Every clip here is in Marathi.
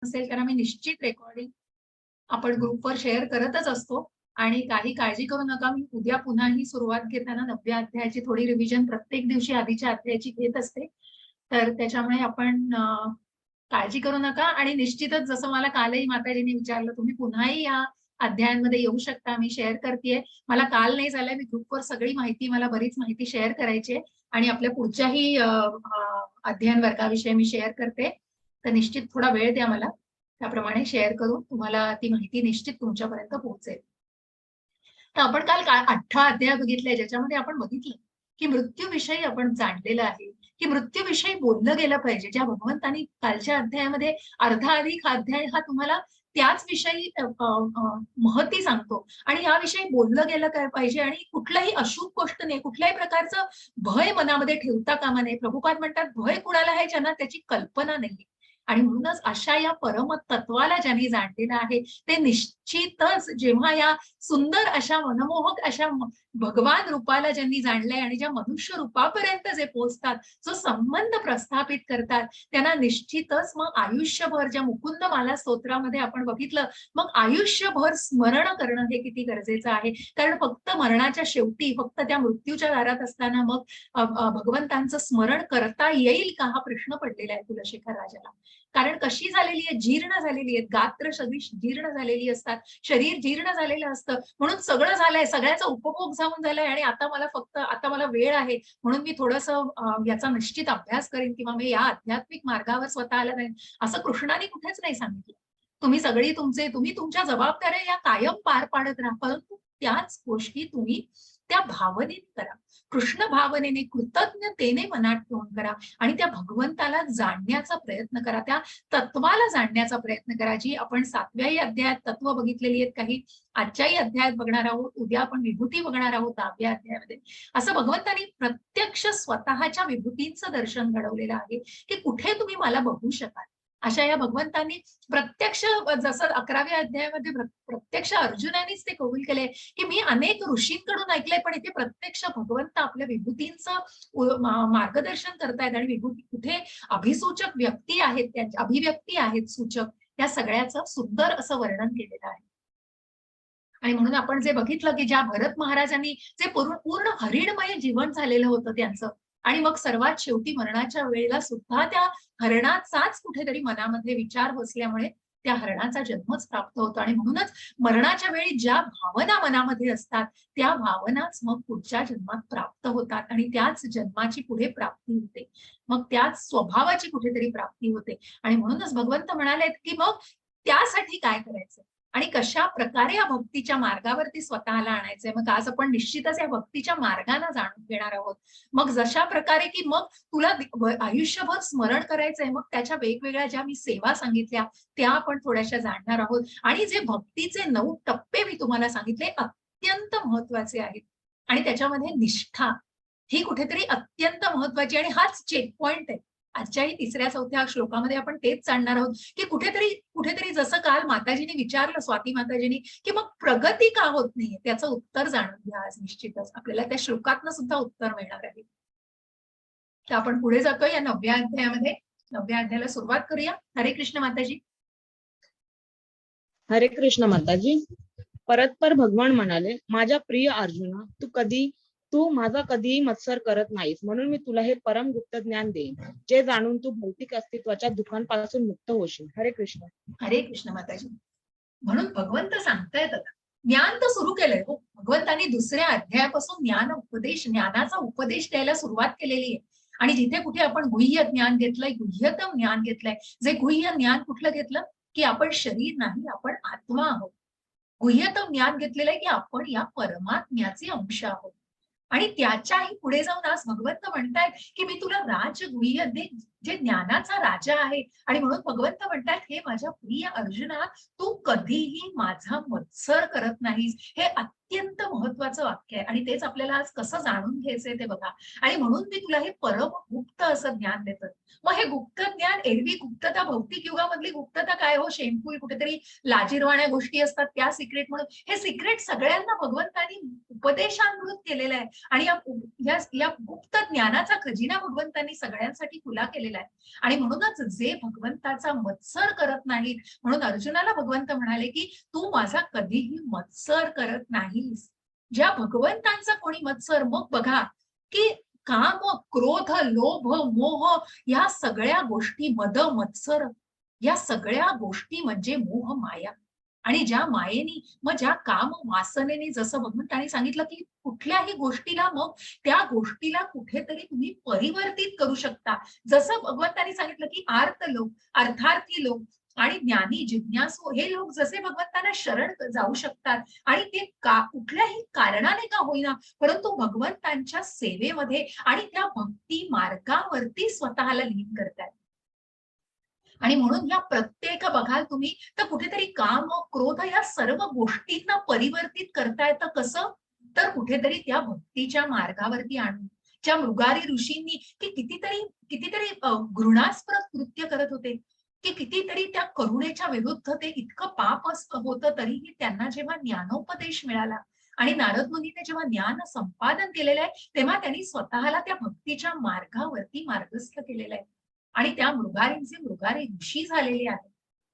नसेल कारण आम्ही निश्चित रेकॉर्डिंग आपण ग्रुपवर शेअर करतच असतो आणि काही काळजी करू नका. मी उद्या पुन्हा ही सुरुवात घेताना 9व्या अध्यायाची थोडी रिव्हिजन प्रत्येक दिवशी आधीच्या अध्यायाची घेत असते. तर त्याच्यामुळे आपण काळजी करू नका आणि निश्चितच जसं मला कालही माताजींनी विचारलं, तुम्ही पुन्हाही या अध्यायांमध्ये येऊ शकता. मी शेअर करतेय. मला काल नाही झालंय, मी ग्रुपवर सगळी माहिती, मला बरीच माहिती शेअर करायची आहे आणि आपल्या पुढच्याही अध्ययन वर्गाविषयी मी शेअर करते. तर निश्चित थोडा वेळ द्या मला, त्याप्रमाणे शेअर करून तुम्हाला ती माहिती निश्चित तुमच्यापर्यंत पोहोचेल. तर आपण काल 8 अध्याय बघितले, ज्याच्यामध्ये आपण बघितलं की मृत्यूविषयी आपण जाणलेलं आहे की मृत्यूविषयी बोललं गेलं पाहिजे. ज्या भगवंतांनी कालच्या अध्यायामध्ये अर्धा अधिक अध्याय हा तुम्हाला त्याच विषयी महती सांगतो आणि याविषयी बोललं गेलं काय पाहिजे आणि कुठलाही अशुभ गोष्ट नाही, कुठल्याही प्रकारचं भय मनामध्ये ठेवता कामा नये. प्रभुपाद म्हणतात, भय कुणाला आहे ज्यांना त्याची कल्पना नाही. आणि म्हणूनच अशा या परमतत्वाला ज्यांनी जाणलेलं आहे ते निश्चितच जेव्हा या सुंदर अशा मनमोहक अशा भगवान रूपाला ज्यांनी जाणलंय आणि ज्या मनुष्य रूपापर्यंत जे पोहोचतात, जो संबंध प्रस्थापित करतात, त्यांना निश्चितच मग आयुष्यभर ज्या मुकुंद माला स्तोत्रामध्ये आपण बघितलं, मग आयुष्यभर स्मरण करणं हे किती गरजेचं आहे. कारण फक्त मरणाच्या शेवटी, फक्त त्या मृत्यूच्या दारात असताना मग भगवंतांचं स्मरण करता येईल का, हा प्रश्न पडलेला आहे कुलशेखर राजाला. कारण कशी झालेली आहे, जीर्ण झालेली आहेत, गात्र सगळी जीर्ण झालेली असतात, शरीर जीर्ण झालेलं असतं. म्हणून सगळं झालंय, सगळ्याचा उपभोग जाऊन झालाय आणि आता मला वेळ आहे म्हणून मी थोडंसं याचा निश्चित अभ्यास करेन किंवा मी या आध्यात्मिक मार्गावर स्वतःला जाईन, असं कृष्णाने कुठेच नाही सांगितलं. तुम्ही तुमच्या जबाबदाऱ्या या कायम पार पाडत राहा, परंतु त्याच गोष्टी तुम्ही त्या भावनेने करा, कृष्ण भावनेने, कृतज्ञतेने मनात ठेवून करा आणि त्या भगवंताला जाणण्याचा प्रयत्न करा, त्या तत्वाला जाणण्याचा प्रयत्न करा. जी आपण 7व्याही अध्यायात तत्व बघितलेली आहेत, काही आजच्याही अध्यायात बघणार आहोत, उद्या आपण विभूती बघणार आहोत 10व्या अध्यायामध्ये. असं भगवंतांनी प्रत्यक्ष स्वतःच्या विभूतींचं दर्शन घडवलेलं आहे की कुठे तुम्ही मला बघू शकाल. अशा या भगवंतांनी प्रत्यक्ष, जसं 11व्या अध्यायामध्ये प्रत्यक्ष अर्जुनानेच ते कबूल केले की मी अनेक ऋषींकडून ऐकलंय, पण इथे प्रत्यक्ष भगवंत आपल्या विभूतींचं मार्गदर्शन करतायत आणि विभूती कुठे अभिसूचक व्यक्ती आहेत, त्यांच्या अभिव्यक्ती आहेत सूचक, या सगळ्याचं सुंदर असं वर्णन केलेलं आहे. आणि म्हणून आपण जे बघितलं की ज्या भरत महाराजांनी जे पूर्ण हरिणमय जीवन झालेलं होतं त्यांचं, आणि मग सर्वात शेवटी मरणाच्या वेळेला सुद्धा त्या हरणाचाच कुठेतरी मनामध्ये विचार बसल्यामुळे त्या हरणाचा जन्मच प्राप्त होतो. आणि म्हणूनच मरणाच्या वेळी ज्या भावना मनामध्ये असतात त्या भावनाच मग पुढच्या जन्मात प्राप्त होतात आणि त्याच जन्माची पुढे प्राप्ती होते, मग त्याच स्वभावाची कुठेतरी प्राप्ती होते. आणि म्हणूनच भगवंत म्हणाले की मग त्यासाठी काय करायचं आणि कशा प्रकारे या भक्तीच्या मार्गावरती स्वतःला आणायचंय. मग आज आपण निश्चितच या भक्तीच्या मार्गाने जाणून घेणार आहोत. मग जशा प्रकारे की मग तुला आयुष्यभर स्मरण करायचंय, मग त्याच्या वेगवेगळ्या ज्या मी सेवा सांगितल्या त्या आपण थोड्याशा जाणणार आहोत. आणि जे भक्तीचे 9 टप्पे मी तुम्हाला सांगितले अत्यंत महत्वाचे आहेत आणि त्याच्यामध्ये निष्ठा ही कुठेतरी अत्यंत महत्वाची आणि हाच चेक पॉइंट आहे. आजच्याही 3ऱ्या-4थ्या श्लोकामध्ये आपण तेच जाणणार आहोत की कुठेतरी जसं काल माताजींनी विचारलं, स्वाती माताजींनी, की मग प्रगती का होत नाहीये, त्याचं उत्तर जाणून घ्या आज. निश्चितच आपल्याला त्या श्लोकातनं सुद्धा उत्तर मिळणार आहे. तर आपण पुढे जातोय या 9व्या अध्यायामध्ये. 9व्या अध्यायाला सुरुवात करूया. हरे कृष्ण माताजी. हरे कृष्ण माताजी. परस्पर भगवान म्हणाले, माझ्या प्रिय अर्जुना, तू माझा कधीही मत्सर करत नाहीस, म्हणून मी तुला हे परम गुप्त ज्ञान देईन, जे जाणून तू भौतिक अस्तित्वाच्या दुःखांपासून मुक्त होशील. हरे कृष्ण. हरे कृष्ण माताजी. म्हणून भगवंत सांगतायत आता ज्ञान तर सुरू केलंय हो. भगवंतांनी 2ऱ्या अध्यायापासून ज्ञानाचा उपदेश द्यायला सुरुवात केलेली आहे. आणि जिथे कुठे आपण गुह्य ज्ञान घेतलंय, गुह्यतम ज्ञान घेतलंय, जे गुह्य ज्ञान कुठलं घेतलं की आपण शरीर नाही, आपण आत्मा आहोत. गुह्यतम ज्ञान घेतलेलं आहे की आपण या परमात्म्याचे अंश आहोत. आणि त्याच्याही पुढे जाऊन आज भगवंत म्हणतायत की मी तुला राजगुह्य दे, जे ज्ञानाचा राजा आहे. आणि म्हणून भगवंत म्हणतात, हे माझ्या प्रिय अर्जुना, तू कधीही माझा मत्सर करत नाहीस. हे अत्यंत महत्वाचं वाक्य आहे आणि तेच आपल्याला आज कसं जाणून घ्यायचंय ते बघा. आणि म्हणून मी तुला हे परम गुप्त असं ज्ञान देतो. मग हे गुप्त ज्ञान, एरवी गुप्तता, भौतिक युगामधली गुप्तता काय हो, शेमफुल कुठेतरी लाजिरवाण्या गोष्टी असतात त्या सिक्रेट म्हणून. हे सिक्रेट सगळ्यांना भगवंतांनी उपदेशामृत केलेलं आहे आणि या गुप्त ज्ञानाचा खजिना भगवंतांनी सगळ्यांसाठी खुला केलेला आहे. आणि म्हणूनच जे भगवंताचा मत्सर करत नाहीत, म्हणून अर्जुनाला भगवंत म्हणाले की तू माझा कधीही मत्सर करत नाहीस. ज्या भगवंतांचा कोणी मत्सर, मग बघा की काम, क्रोध, लोभ, मोह या सगळ्या गोष्टी, मद, मत्सर या सगळ्या गोष्टी म्हणजे मोह माया. आणि ज्या मायेनी, मग ज्या काम वासनेने, जसं भगवंतांनी सांगितलं की कुठल्याही गोष्टीला, मग त्या गोष्टीला कुठेतरी तुम्ही परिवर्तित करू शकता. जसं भगवंतांनी सांगितलं की आर्त लोक, अर्थार्थी लोक आणि ज्ञानी, जिज्ञासू हे लोक जसे भगवंतांना शरण जाऊ शकतात आणि ते कुठल्याही कारणाने का होईना, परंतु भगवंतांच्या सेवेमध्ये आणि त्या भक्ती मार्गावरती स्वतःला लीन करतात. आणि म्हणून या प्रत्येक बघाल तुम्ही तर कुठेतरी काम, क्रोध या सर्व गोष्टींना परिवर्तित करता येतं. कसं? तर कुठेतरी त्या भक्तीच्या मार्गावरती आणून. ज्या मृगारी ऋषींनी की कितीतरी कितीतरी घृणास्पद कृत्य करत होते, की कितीतरी त्या करुणेच्या विरुद्ध ते इतकं पाप होतं, तरीही त्यांना जेव्हा ज्ञानोपदेश मिळाला आणि नारद मुनीने जेव्हा ज्ञान संपादन केलेलं आहे, तेव्हा त्यांनी स्वतःला त्या भक्तीच्या मार्गावरती मार्गस्थ केलेलं आहे आणि त्या मृगारींचे मृगारी ऋषी झालेले आहेत.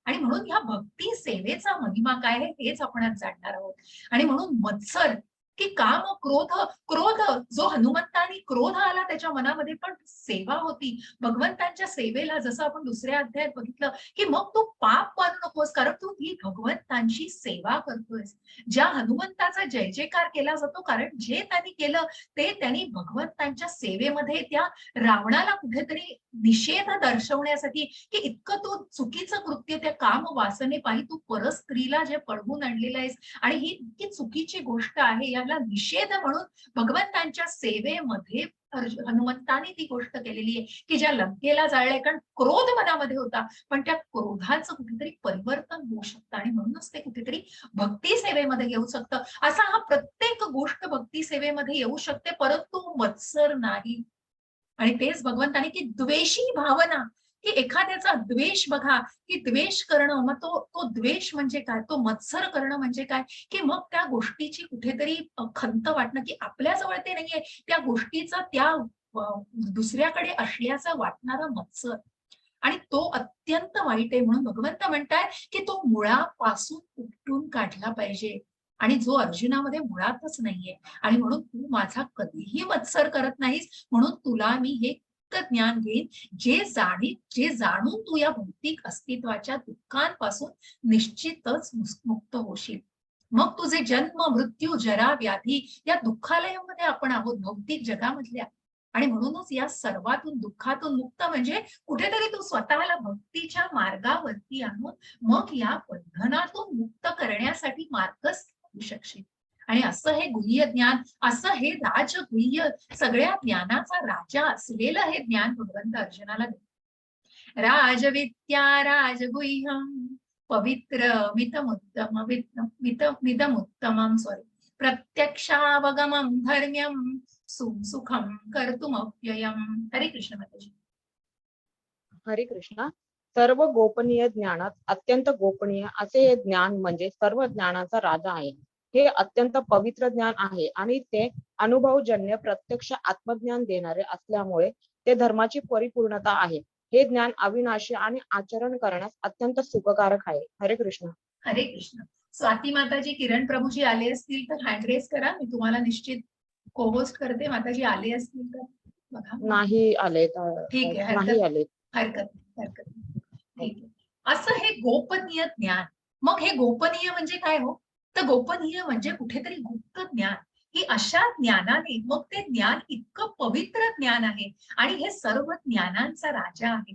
आणि म्हणून ह्या भक्ती सेवेचा महिमा काय आहे हेच आपण आज जाणणार आहोत. आणि म्हणून मत्सर की काम, क्रोध, क्रोध जो हनुमंतानी क्रोध आला त्याच्या मनामध्ये, पण सेवा होती भगवंतांच्या सेवेला. जसं आपण दुसऱ्या अध्यायात बघितलं की मग तू पाप मानू नकोस, कारण तू ही भगवंतांची सेवा करतोयस. ज्या हनुमंताचा जय जयकार केला जातो, कारण जे त्यांनी केलं ते त्यांनी भगवंतांच्या सेवेमध्ये त्या रावणाला कुठेतरी निषेध दर्शवण्यासाठी, की इतकं तू चुकीचं कृत्य त्या काम वासनेपायी तू परस्त्रीला जे पळवून आणलेलं आहेस आणि ही इतकी चुकीची गोष्ट आहे, याला निषेध म्हणून भगवंतांच्या सेवेमध्ये हनुमंतानी ती गोष्ट केलेली आहे की ज्या लंकेला जाळलंय. कारण क्रोध मनामध्ये होता, पण त्या क्रोधाचं कुठेतरी परिवर्तन होऊ शकतं आणि म्हणूनच ते कुठेतरी भक्ती सेवेमध्ये येऊ शकतं. असा हा प्रत्येक गोष्ट भक्ती सेवेमध्ये येऊ शकते, परंतु मत्सर नाही. आणि तेच भगवंताने की द्वेषी भावना, की एखाद्याचा द्वेष बघा, की द्वेष करणं, मग तो तो द्वेष म्हणजे काय, तो मत्सर करणं म्हणजे काय, की मग त्या गोष्टीची कुठेतरी खंत वाटणं की आपल्याजवळ ते नाहीये, त्या गोष्टीचा त्या दुसऱ्याकडे असल्याचं वाटणारा मत्सर. आणि तो अत्यंत वाईट आहे. म्हणून भगवंत म्हणताय की तो मुळापासून उपटून काढला पाहिजे. आणि जो अर्जुनामध्ये मुळातच नाहीये. आणि म्हणून तू माझा कधीही मत्सर करत नाहीस, म्हणून तुला मी हे ज्ञान घेईन, जे जाणून तू या भौतिक अस्तित्वाच्या दुःखांपासून निश्चितच मुक्त होशील. मग तुझे जन्म, मृत्यू, जरा, व्याधी या दुःखालयामध्ये आपण आहोत, भौतिक जगामधल्या. आणि म्हणूनच या सर्वातून, दुःखातून मुक्त म्हणजे कुठेतरी तू स्वतःला भक्तीच्या मार्गावरती आणून मग या बंधनातून मुक्त करण्यासाठी मार्गस्थ होऊ शकशील. आणि असं हे गुह्य ज्ञान, असं हे राजगुह्य, सगळ्या ज्ञानाचा राजा असलेलं हे ज्ञान भगवंत अर्जुनाला देतात. राजविद्या राजगुह्यम पवित्र मितमुत्तमम सॉरी प्रत्यक्षावगमम धर्म्यम सुखम कर्तुमव्ययम. हरे कृष्ण माताजी. हरे कृष्णा. सर्व गोपनीय ज्ञानात अत्यंत गोपनीय असे हे ज्ञान म्हणजे सर्व ज्ञानाचा राजा आहे. हे अत्यंत पवित्र ज्ञान आहे आणि ते अनुभवजन्य प्रत्यक्ष आत्मज्ञान देणारे असल्यामुळे ते धर्माची परिपूर्णता आहे. हे ज्ञान अविनाशी आणि आचरण करण्यास अत्यंत सुखकारक आहे. हरे कृष्ण. हरे कृष्ण. स्वाती माताजी, किरण प्रभूजी आले असतील तर हँड रेस करा, मी तुम्हाला निश्चित को-होस्ट करते. माताजी आले असतील तर बघा. नाही आले. ठीक आहे, नाही आले. हरकत नाही. ठीक आहे. असं हे गोपनीय ज्ञान. मग हे गोपनीय म्हणजे काय हो? तर गोपनीय म्हणजे कुठेतरी गुप्त ज्ञान, की अशा ज्ञानाने, मग ते ज्ञान इतकं पवित्र ज्ञान आहे आणि हे सर्व ज्ञानांचा राजा आहे.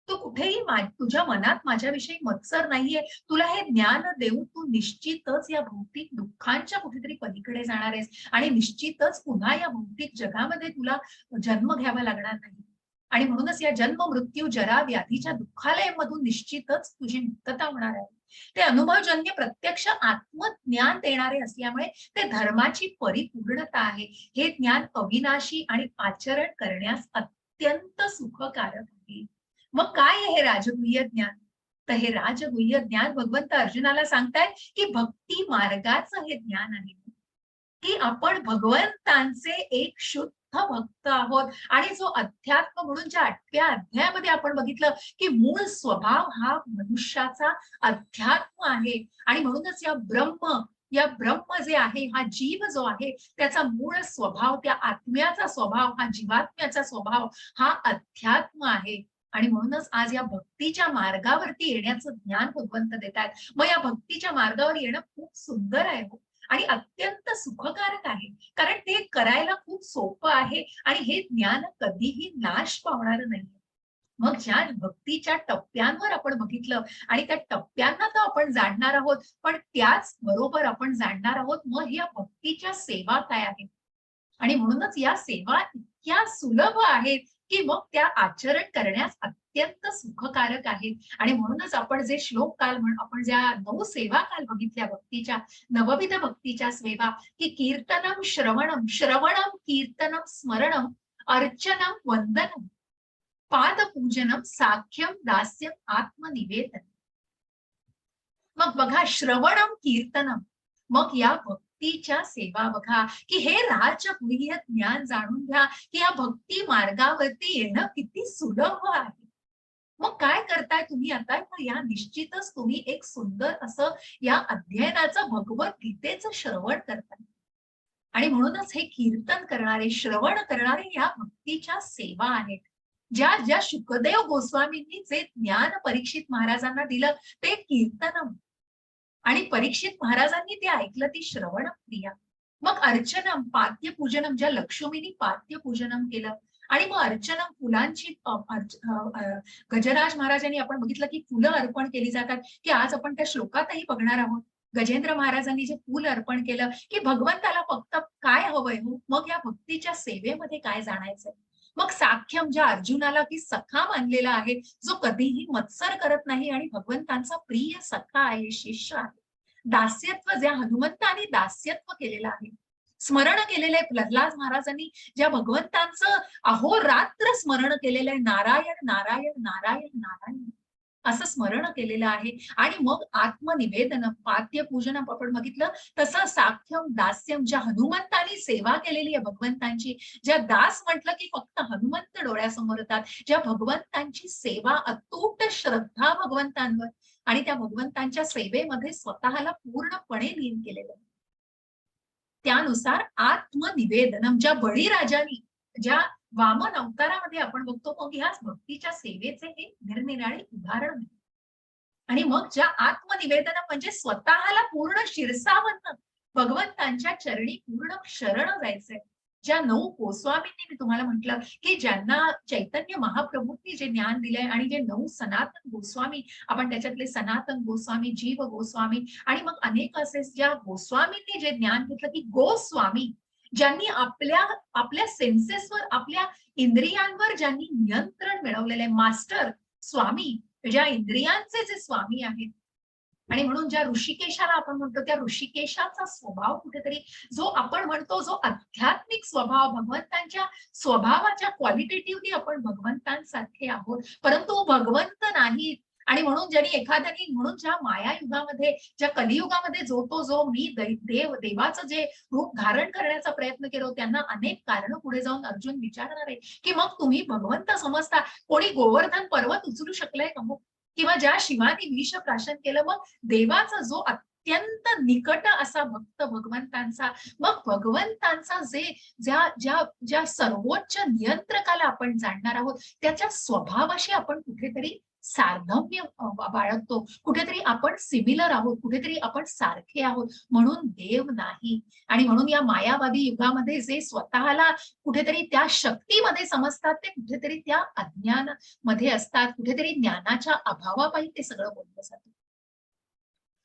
तो कुठेही तुझ्या मनात माझ्याविषयी मत्सर नाहीये. तुला हे ज्ञान देऊन तू निश्चितच या भौतिक दुःखांच्या कुठेतरी पलीकडे जाणार आहेस आणि निश्चितच पुन्हा या भौतिक जगामध्ये तुला जन्म घ्यावा लागणार नाही. आणि म्हणूनच या जन्म, मृत्यू, जरा, व्याधीच्या दुःखालयामधून निश्चितच तुझी मुक्तता होणार आहे. ते अनुभवजन्य प्रत्यक्ष आत्मज्ञान देणारे असल्यामुळे ते धर्माची परिपूर्णता आहे. हे ज्ञान अविनाशी आणि आचरण करण्यास अत्यंत सुखकारक आहे. मग काय आहे हे राजगुह्य ज्ञान? तर हे राजगुह्य ज्ञान भगवंत अर्जुनाला सांगतायत की भक्ती मार्गाचं हे ज्ञान आहे, की आपण भगवंतांचे एक शुद्ध भक्त आहोत. आणि जो अध्यात्म म्हणून ज्या 8व्या अध्यायामध्ये आपण बघितलं की मूळ स्वभाव हा मनुष्याचा अध्यात्म आहे. आणि म्हणूनच या ब्रह्म जे आहे, हा जीव जो आहे, त्याचा मूळ स्वभाव, त्या आत्म्याचा स्वभाव, हा जीवात्म्याचा स्वभाव हा अध्यात्म आहे. आणि म्हणूनच आज या भक्तीच्या मार्गावरती येण्याचं ज्ञान भगवंत देत आहेत. मग या भक्तीच्या मार्गावर येणं खूप सुंदर आहे हो. आणि अत्यंत सुखकारक आहे. कारण ते करायला खूप सोपं आहे आणि हे ज्ञान कधीही नाश पावणारं नाही. मग ज्या भक्तीच्या टप्प्यांवर आपण बघितलं आणि त्या टप्प्यांना तर आपण जाणणार आहोत, पण त्याच बरोबर आपण जाणणार आहोत मग या भक्तीच्या सेवा काय आहेत. आणि म्हणूनच या सेवा इतक्या सुलभ आहेत की मग त्या आचरण करण्यास अत्यंत सुखकारक आहेत. आणि म्हणूनच आपण जे श्लोक काल आपण ज्या 9 सेवा काल बघितल्या भक्तीच्या, नवविध भक्तीच्या सेवा, की कीर्तनम श्रवणम, श्रवणम कीर्तनम स्मरणम, अर्चनम वंदनम, पादपूजनम, साख्यम दास्यम, आत्मनिवेदन. मग बघा, श्रवणम कीर्तनम, मग या भक्तीच्या सेवा बघा की हे राजगुह्य ज्ञान जाणून घ्या की या भक्ती मार्गावरती येणं किती सुलभ आहे. मग काय करताय तुम्ही आता, या निश्चितच तुम्ही एक सुंदर असं या अध्ययनाचं भगवद्गीतेचं श्रवण करताय. आणि म्हणूनच हे कीर्तन करणारे, श्रवण करणारे या भक्तीच्या सेवा आहेत. ज्या ज्या शुकदेव गोस्वामींनी जे ज्ञान परीक्षित महाराजांना दिलं ते कीर्तनम, आणि परीक्षित महाराजांनी ते ऐकलं ती श्रवण क्रिया. मग अर्चनम, पाद्यपूजनम, ज्या लक्ष्मीनी पाद्यपूजनम केलं. आणि मग अर्चनम, फुलांची गजराज महाराजांनी आपण बघितलं की फुलं अर्पण केली जातात, की आज आपण त्या श्लोकातही बघणार आहोत. गजेंद्र महाराजांनी जे फुल अर्पण केलं की भगवंताला फक्त काय हवंय हो, मग या भक्तीच्या सेवेमध्ये काय जाणायचंय. मग साख्यम, ज्या अर्जुनाला की सखा मानलेला आहे, जो कधीही मत्सर करत नाही आणि भगवंतांचा प्रिय सखा आहे, शिष्य आहे. दास्यत्व, ज्या हनुमंताने दास्यत्व केलेलं आहे. स्मरण केलेलं आहे प्रल्हाद महाराजांनी, ज्या भगवंतांचं अहोरात्र स्मरण केलेलं आहे, नारायण नारायण नारायण नारायण असं स्मरण केलेलं आहे. आणि मग आत्मनिवेदन, पाद्यपूजन आपण बघितलं, तसं साख्यम दास्यम, ज्या हनुमंतांनी सेवा केलेली आहे भगवंतांची, ज्या दास म्हटलं की फक्त हनुमंत डोळ्यासमोर येतात, ज्या भगवंतांची सेवा, अतूट श्रद्धा भगवंतांवर आणि त्या भगवंतांच्या सेवेमध्ये स्वतःला पूर्णपणे लीन केलेलं आहे. त्यानुसार आत्मनिवेदनम, ज्या बळीराजानी, ज्या वामन अवतारामध्ये आपण बघतो, मग ह्या भक्तीच्या सेवेचे हे निरनिराळे उदाहरण आहे. आणि मग ज्या आत्मनिवेदन म्हणजे स्वतःला पूर्ण शिरसावणं, भगवंतांच्या चरणी पूर्ण शरण जायचंय. ज्या 9 गोस्वामींनी मी तुम्हाला म्हटलं की ज्यांना चैतन्य महाप्रभूंनी जे ज्ञान दिलंय, आणि जे 9 सनातन गोस्वामी, आपण त्याच्यातले सनातन गोस्वामी, जीव गोस्वामी, आणि मग अनेक असे ज्या गोस्वामींनी जे ज्ञान घेतलं की गोस्वामी, ज्यांनी आपल्या सेन्सेसवर, आपल्या इंद्रियांवर ज्यांनी नियंत्रण मिळवलेलं आहे, मास्टर स्वामी, ज्या इंद्रियांचे जे स्वामी आहेत. आणि म्हणून ज्या ऋषिकेशाला आपण म्हणतो, त्या ऋषिकेशाचा स्वभाव कुठेतरी, जो आपण म्हणतो जो आध्यात्मिक स्वभाव, भगवंतांच्या स्वभावाच्या क्वालिटेटिव्हली आपण भगवंतांसारखे आहोत, परंतु भगवंत नाही. आणि म्हणून ज्यांनी एखाद्याने, म्हणून ज्या माया युगामध्ये, ज्या कलियुगामध्ये जो मी देवाचं जे रूप धारण करण्याचा प्रयत्न केला, त्यांना अनेक कारणं पुढे जाऊन अर्जुन विचारणार आहे की मग तुम्ही भगवंत समजता, कोणी गोवर्धन पर्वत उचलू शकलंय का? मग किंवा ज्या शिवानी विष प्राशन केलं, मग देवाचा जो अत्यंत निकट असा भक्त भगवंतांचा, मग भगवंतांचा ज्या सर्वोच्च नियंत्रकाला आपण जाणणार आहोत, त्याच्या स्वभावाशी आपण कुठेतरी साधर्म्य बाळगतो, कुठेतरी आपण सिमिलर आहोत, कुठेतरी आपण सारखे आहोत, म्हणून देव नाही. आणि म्हणून या मायावादी युगामध्ये जे स्वतःला कुठेतरी त्या शक्तीमध्ये समजतात, ते कुठेतरी त्या अज्ञान मध्ये असतात, कुठेतरी ज्ञानाच्या अभावापायी ते सगळं बोललं जातं.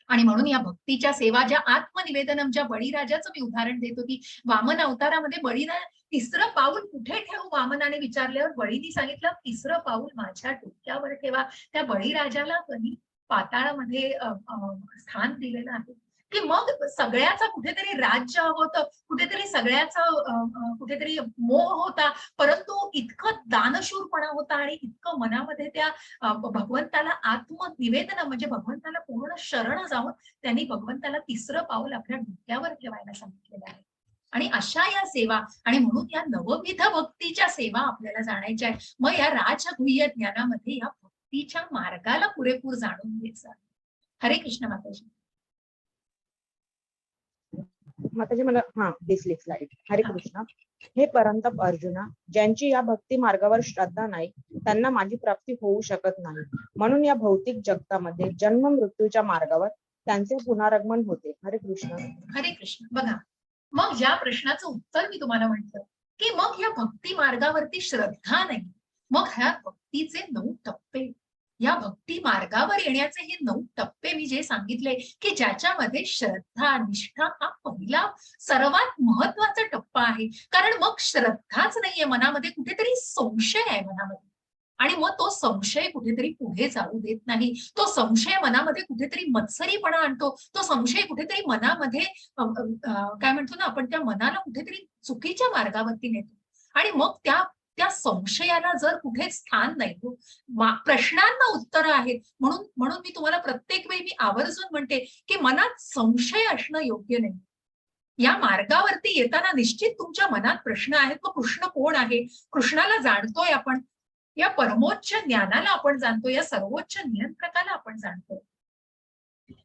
आणि म्हणून या भक्तीच्या सेवा, ज्या आत्मनिवेदनम, ज्या बळीराजाचं मी उदाहरण देत होती, वामन अवतारामध्ये बळीला तिसरं पाऊल कुठे ठेवू वामनाने विचारल्यावर बळीनी सांगितलं, तिसरं पाऊल माझ्या डोक्यावर ठेवा. त्या बळीराजाला कधी पाताळामध्ये स्थान दिलेलं आहे, की मग सगळ्याचा कुठेतरी राज्य होतं, कुठेतरी सगळ्याचं कुठेतरी मोह होता, परंतु इतकं दानशूरपणा होता आणि इतकं मनामध्ये त्या भगवंताला आत्मनिवेदन म्हणजे भगवंताला पूर्ण शरण जाऊन त्यांनी भगवंताला तिसरं पाऊल आपल्या डोक्यावर ठेवायला सांगितलेलं आहे. आणि अशा या सेवा आणि म्हणून या नवविध भक्तीच्या सेवा आपल्याला जाणायच्या आहेत. मग या राजगुह्य ज्ञानामध्ये या भक्तीच्या मार्गाला पुरेपूर जाणून घ्यायचं आहे. हरे कृष्ण माताजी. माताजी मला दिसली स्लाइड. हरे कृष्ण. हे परंतप अर्जुना, ज्यांची या भक्ती मार्गावर श्रद्धा नाही त्यांना माझी प्राप्ती होऊ शकत नाही. म्हणून या भौतिक जगतामध्ये जन्म मृत्यूच्या मार्गावर त्यांचे पुनरागमन होते. हरे कृष्ण. हरे कृष्ण. बघा, मग या प्रश्नाचं उत्तर मी तुम्हाला म्हटलं की मग या भक्ती मार्गावरती श्रद्धा नाही. मग ह्या भक्तीचे 9 टप्पे, या भक्ती मार्गावर येण्याचे हे 9 टप्पे मी जे सांगितले की ज्याच्यामध्ये श्रद्धा निष्ठा हा पहिला सर्वात महत्वाचा टप्पा आहे. कारण मग श्रद्धाच नाहीये मनामध्ये, कुठेतरी संशय आहे मनामध्ये आणि मग तो संशय कुठेतरी पुढे जाऊ देत नाही. तो संशय मनामध्ये कुठेतरी मत्सरीपणा आणतो. तो संशय कुठेतरी मनामध्ये काय म्हणतो ना आपण, त्या मनाला कुठेतरी चुकीच्या मार्गावरती नेतो. आणि मग त्या संशयाला जर कुठे स्थान नाही, प्रश्नांना उत्तर आहेत. म्हणून मी तुम्हाला प्रत्येक वेळी मी आवर्जून म्हणते की मनात संशय असणं योग्य नाही. या मार्गावरती येताना निश्चित तुमच्या मनात प्रश्न आहेत. मग कृष्ण कोण आहे, कृष्णाला जाणतोय आपण, या परमोच्च ज्ञानाला आपण जाणतो, या सर्वोच्च नियंत्रकाला आपण जाणतो.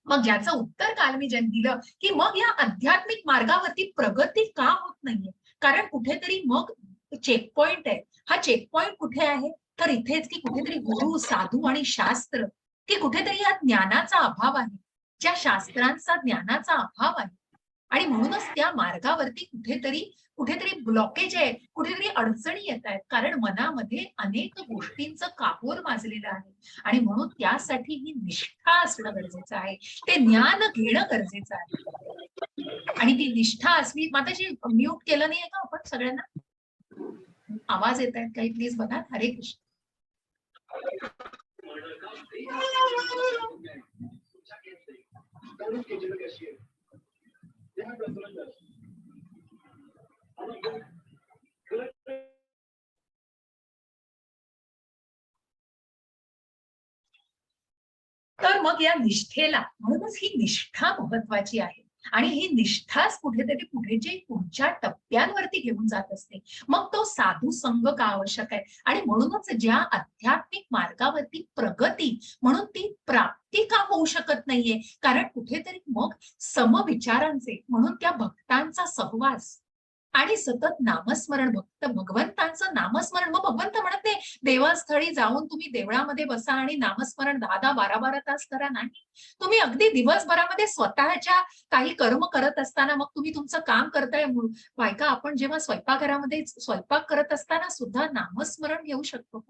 मग याचं उत्तर काल मी दिलं की मग या आध्यात्मिक मार्गावरती प्रगती का होत नाहीये, कारण कुठेतरी मग चेक पॉइंट आहे. हा चेक पॉइंट कुठे आहे, तर इथेच की कुठेतरी गुरु साधू आणि शास्त्र, की कुठेतरी या ज्ञानाचा अभाव आहे, ज्या शास्त्रांचा ज्ञानाचा अभाव आहे. आणि म्हणूनच त्या मार्गावरती कुठेतरी ब्लॉकेज आहे, कुठेतरी अडचणी येत आहेत, कारण मनामध्ये अनेक गोष्टींचं काहोर माजलेलं आहे. आणि म्हणून त्यासाठी ही निष्ठा असणं गरजेचं आहे, ते ज्ञान घेणं गरजेचं आहे. आणि ती निष्ठा असली. माताजी म्यूट केलं नाहीये का आपण सगळ्यांना? आवाज येत आहेत काही, प्लीज बघा. हरे कृष्ण. तर मग या निष्ठेला, म्हणूनच ही निष्ठा महत्वाची आहे. आणि ही निष्ठाच कुठेतरी पुढच्या टप्प्यांवरती घेऊन जात असते. मग तो साधू संघ का आवश्यक आहे, आणि म्हणूनच ज्या आध्यात्मिक मार्गावरती प्रगती म्हणून ती प्राप्ती का होऊ शकत नाहीये, कारण कुठेतरी मग समविचारांचे म्हणून त्या भक्तांचा सहवास आणि सतत नामस्मरण, भगवंतांचं नामस्मरण. मग भगवंत म्हणत नाही देवस्थळी जाऊन तुम्ही देवळामध्ये बसा आणि नामस्मरण 10-10, 12-12 तास करा. नाही, तुम्ही अगदी दिवसभरामध्ये स्वतःच्या काही कर्म करत असताना, मग तुम्ही तुमचं काम करताय. बायका आपण जेव्हा स्वयंपाकघरामध्ये स्वयंपाक करत असताना सुद्धा नामस्मरण घेऊ शकतो.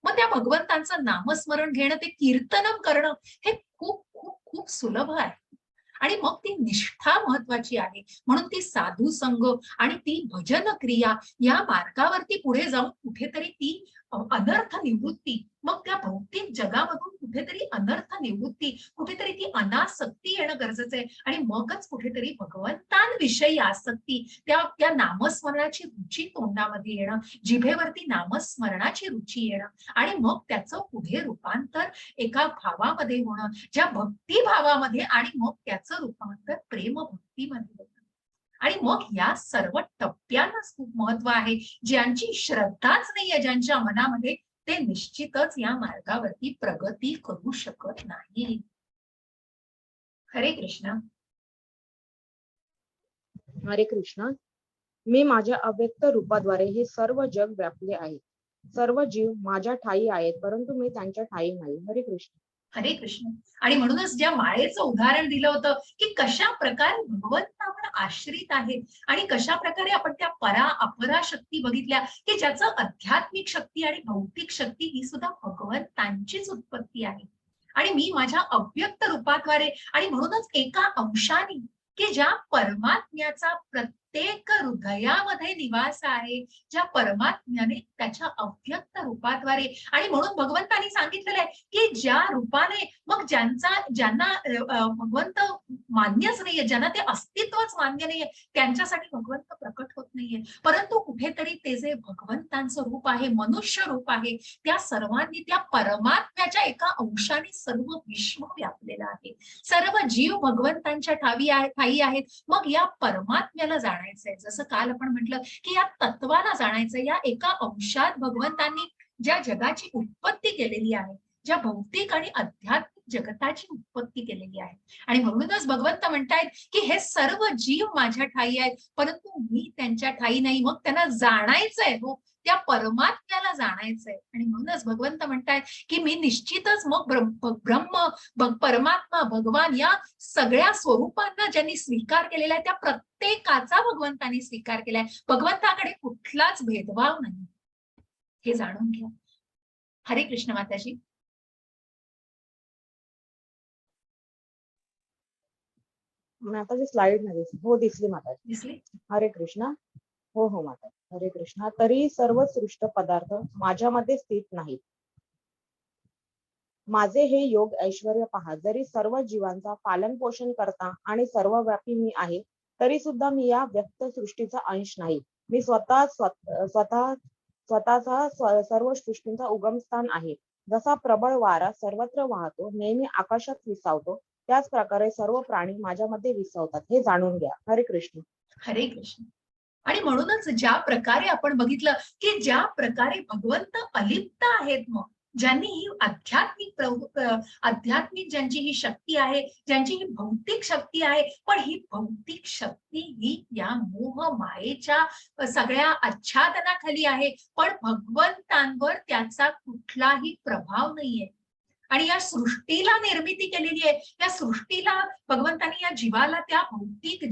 मग त्या भगवंतांचं नामस्मरण घेणं, ते कीर्तनम करणं, हे खूप खूप खूप सुलभ आहे. आणि मग ती निष्ठा महत्वाची आहे. म्हणून ती साधू संघ आणि ती भजन क्रिया या मार्गावरती पुढे जाऊन कुठेतरी ती अनर्थ निवृत्ती, मग त्या भौतिक जगामधून कुठेतरी अनर्थ निवृत्ती, कुठेतरी ती अनासक्ती येणं गरजेचं आहे. आणि मगच कुठेतरी भगवंतांविषयी आसक्ती, त्या नामस्मरणाची रुची तोंडामध्ये येणं, जिभेवरती नामस्मरणाची रुची येणं, आणि मग त्याचं पुढे रूपांतर एका भावामध्ये होणं, ज्या भक्ती भावामध्ये, आणि मग त्याचं रूपांतर प्रेम भक्तीमध्ये होणं. आणि मग या सर्व टप्प्यांनाच खूप महत्व आहे. ज्यांची श्रद्धाच नाहीये ज्यांच्या मनामध्ये, ते निश्चितच या मार्गावरती प्रगती करू शकत नाही. हरे कृष्ण. हरे कृष्ण. मी माझ्या अव्यक्त रूपाद्वारे हे सर्व जग व्यापले आहे. सर्व जीव माझ्या ठायी आहेत, परंतु मी त्यांच्या ठायी नाही. हरे कृष्ण. हरे कृष्ण. आणि म्हणूनच ज्या माळेचं उदाहरण दिलं होतं की कशा प्रकारे भगवंतावर आश्रित आहे, आणि कशा प्रकारे आपण त्या अपरा शक्ती बघितल्या की ज्याचं आध्यात्मिक शक्ती आणि भौतिक शक्ती ही सुद्धा भगवंतांचीच उत्पत्ती आहे. आणि मी माझ्या अव्यक्त रूपाद्वारे, आणि म्हणूनच एका अंशाने की ज्या परमात्म्याचा प्रत्येक हृदयामध्ये निवास आहे, ज्या परमात्म्याने त्याच्या अव्यक्त रूपाद्वारे, आणि म्हणून भगवंतांनी सांगितलेलं आहे की ज्या रूपाने, मग ज्यांना भगवंत मान्यच नाहीये, ज्यांना ते अस्तित्वच मान्य नाहीये, त्यांच्यासाठी भगवंत प्रकट होत नाहीये. परंतु कुठेतरी ते जे भगवंतांचं रूप आहे, मनुष्य रूप आहे, त्या सर्वांनी त्या परमात्म्याच्या एका अंशाने सर्व विश्व व्यापलेलं आहे. सर्व जीव भगवंतांच्या ठाई आहेत. मग या परमात्म्याला जाण्यासाठी जाणायचंय. जसं काल आपण म्हटलं की या तत्वाला जाणायचंय. या एका अंशात भगवंतांनी ज्या जगाची उत्पत्ती केलेली आहे, ज्या भौतिक आणि आध्यात्मिक जगताची उत्पत्ती केलेली आहे, आणि म्हणूनच भगवंत म्हणतायत की हे सर्व जीव माझ्या ठाई आहेत, परंतु मी त्यांच्या ठाई नाही. मग त्यांना जाणायचंय, हो, त्या परमात्म्याला जाणायचंय. आणि म्हणूनच भगवंत म्हणतायत की मी निश्चितच मग परमात्मा, भगवान या सगळ्या स्वरूपांना ज्यांनी स्वीकार केलेला आहे, त्या प्रत्येकाचा भगवंतांनी स्वीकार केलाय. भगवंताकडे कुठलाच भेदभाव नाही, हे जाणून घ्या. हरे कृष्ण माताजी. माताजी स्लाइड नाही दिसली. हो दिसली माताजी. दिसली? हरे कृष्ण. हो हो माता. हरे कृष्ण. तरी सर्व सृष्ट पदार्थ माझ्यामध्ये स्थित नाहीत. माझे हे योग ऐश्वर्य पहा, जरी सर्व जीवांचा पालन पोषण करता आणि सर्वव्यापी मी आहे, तरी सुद्धा मी या व्यक्त सृष्टीचा अंश नाही. मी स्वतःचा सर्व सृष्टींचा उगमस्थान आहे. जसा प्रबळ वारा सर्वत्र वाहतो, नेहमी आकाशात विसावतो, त्याच प्रकारे सर्व प्राणी माझ्यामध्ये विसावतात. हे जाणून घ्या. हरे कृष्ण. हरे कृष्ण. आणि म्हणूनच ज्या प्रकारे आपण बघितलं की ज्या प्रकारे भगवंत अलिप्त आहेत, मग ज्यांनी ही आध्यात्मिक ज्यांची ही शक्ती आहे, ज्यांची ही भौतिक शक्ती आहे, पण ही भौतिक शक्ती ही या मोह मायेच्या सगळ्या आच्छादनाखाली आहे, पण भगवंतांवर त्याचा कुठलाही प्रभाव नाहीये. आणि या सृष्टीला निर्मिती केलेली आहे, या सृष्टीला भगवंतांनी या जीवाला त्या भौतिक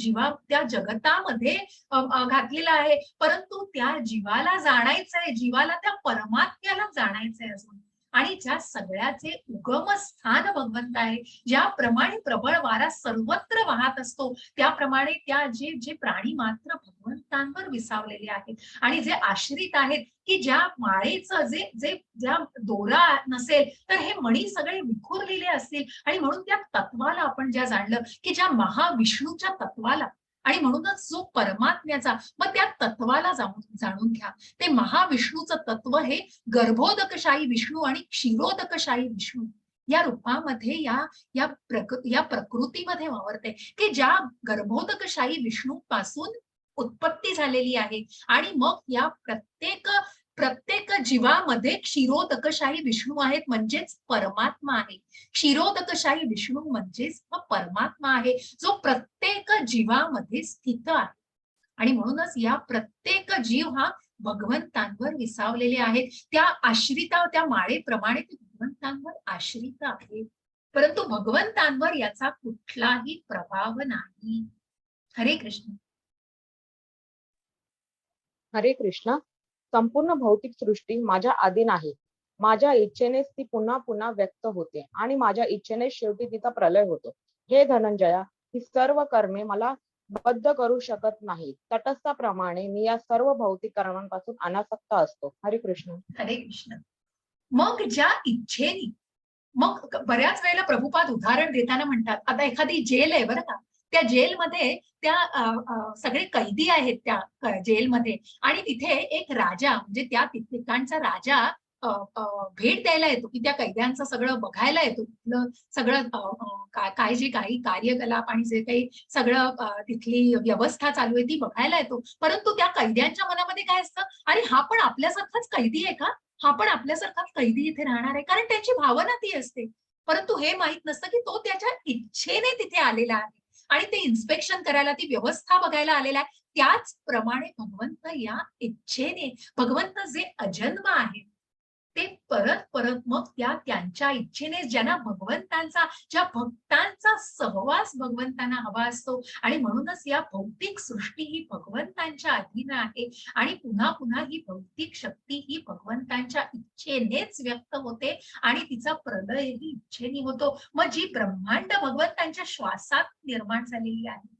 त्या जगतामध्ये घातलेला आहे, परंतु त्या जीवाला जाणायचंय, जीवाला त्या परमात्म्याला जाणायचंय अजून. आणि ज्या सगळ्याचे उगमस्थान भगवंत आहे, ज्याप्रमाणे प्रबळ वारा सर्वत्र वाहत असतो, त्याप्रमाणे त्या जे प्राणी मात्र भगवंतांवर विसावलेले आहेत आणि जे आश्रित आहेत, की ज्या माळेचं ज्या दोरा नसेल तर हे मणी सगळे विखुरलेले असतील. आणि म्हणून त्या तत्वाला आपण ज्या जाणलं की ज्या महाविष्णूच्या तत्वाला, आणि म्हणूनच जो परमात्म्याचा, मग त्या तत्वाला जाणून घ्या. ते महाविष्णूचं तत्व हे गर्भोदकशाही विष्णू आणि क्षीरोदकशाही विष्णू या रूपामध्ये या प्रकृतीमध्ये वावरते, की ज्या गर्भोदकशाही विष्णू पासून उत्पत्ती झालेली आहे. आणि मग या प्रत्येक जीवामध्ये क्षीरोदकशाही विष्णू आहेत, म्हणजेच परमात्मा आहे. क्षीरोदकशाही विष्णू म्हणजेच परमात्मा आहे, जो प्रत्येक जीवामध्ये स्थित आहे. आणि म्हणूनच या प्रत्येक जीव हा भगवंतांवर विसावलेले आहेत. त्या माळेप्रमाणे ते भगवंतांवर आश्रित आहेत, परंतु भगवंतांवर याचा कुठलाही प्रभाव नाही. हरे कृष्ण. हरे कृष्ण. संपूर्ण भौतिक सृष्टी माझ्या अधीन आहे. माझ्या इच्छेनेच ती पुन्हा पुन्हा व्यक्त होते आणि माझ्या इच्छेने शेवटी तिचा प्रलय होतो. हे धनंजया, ही सर्व कर्मे मला बद्ध करू शकत नाही. तटस्थाप्रमाणे मी या सर्व भौतिक कर्मांपासून अनासक्त असतो. हरे कृष्ण. हरे कृष्ण. मग ज्या इच्छेने, मग बऱ्याच वेळेला प्रभुपाद उदाहरण देताना म्हणतात, आता एखादी जेल आहे बरं का, त्या जेलमध्ये त्या सगळे कैदी आहेत त्या जेलमध्ये, आणि तिथे एक राजा, म्हणजे त्या ठिकाणचा राजा भेट द्यायला येतो, की त्या कैद्यांचं सगळं बघायला येतो, तिथलं सगळं काय जे काही कार्यकलाप आणि जे काही सगळं तिथली व्यवस्था चालू आहे ती बघायला येतो. परंतु त्या कैद्यांच्या मनामध्ये काय असतं, अरे हा पण आपल्यासारखाच कैदी आहे का, हा पण आपल्यासारखाच कैदी इथे राहणार आहे, कारण त्यांची भावना ती असते. परंतु हे माहित नसतं की तो त्याच्या इच्छेने तिथे आलेला आहे आणि ते इन्स्पेक्शन करायला, ती व्यवस्था बघायला आलेला आहे. त्याचप्रमाणे भगवंत या इच्छेने, भगवंत जे अजन्म आहेत ते परत परत मग त्यांच्या इच्छेने, ज्यांना ज्या भक्तांचा सहवास भगवंतांना हवा असतो, आणि म्हणूनच या भौतिक सृष्टी ही भगवंतांच्या अधीन आहे, आणि पुन्हा पुन्हा ही भौतिक शक्ती ही भगवंतांच्या इच्छेनेच व्यक्त होते आणि तिचा प्रलय ही इच्छेने होतो. मग जी ब्रह्मांड भगवंतांच्या श्वासात निर्माण झालेली आहे,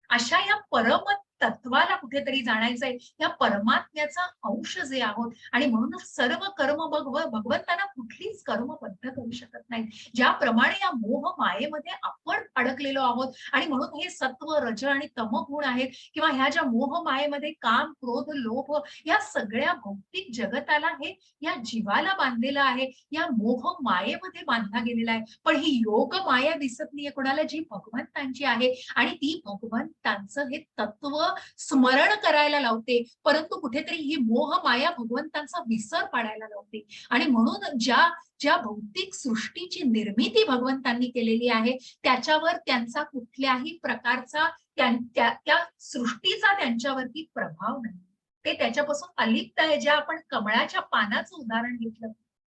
अशा या परम तत्वाला कुठेतरी जाणायचंय, या परमात्म्याचा अंश जे आहोत. आणि म्हणूनच सर्व कर्म भगवंतांना कुठलीच कर्म बद्ध करू शकत नाही. ज्याप्रमाणे या मोह मायेमध्ये आपण अडकलेलो आहोत आणि म्हणून हे सत्व, रज आणि तम गुण आहेत किंवा ह्या ज्या मोह मायेमध्ये काम, क्रोध, लोभ या सगळ्या भौतिक जगताला हे या जीवाला बांधलेलं आहे, या मोह मायेमध्ये बांधला गेलेला आहे. पण ही योग माया दिसत नाहीये कोणाला, जी भगवंतांची आहे आणि ती भगवंतांचं हे तत्व स्मरण करायला लावते. परंतु कुठेतरी ही मोह माया भगवंतांचा विसर पाडायला लावते आणि म्हणून ज्या ज्या भौतिक सृष्टीची निर्मिती भगवंतांनी केलेली आहे त्याच्यावर त्यांचा कुठल्याही प्रकारचा त्या सृष्टीचा त्यांच्यावरती प्रभाव नाही. ते त्याच्यापासून अलिप्त आहे. ज्या आपण कमळाच्या पानाचं उदाहरण घेतलं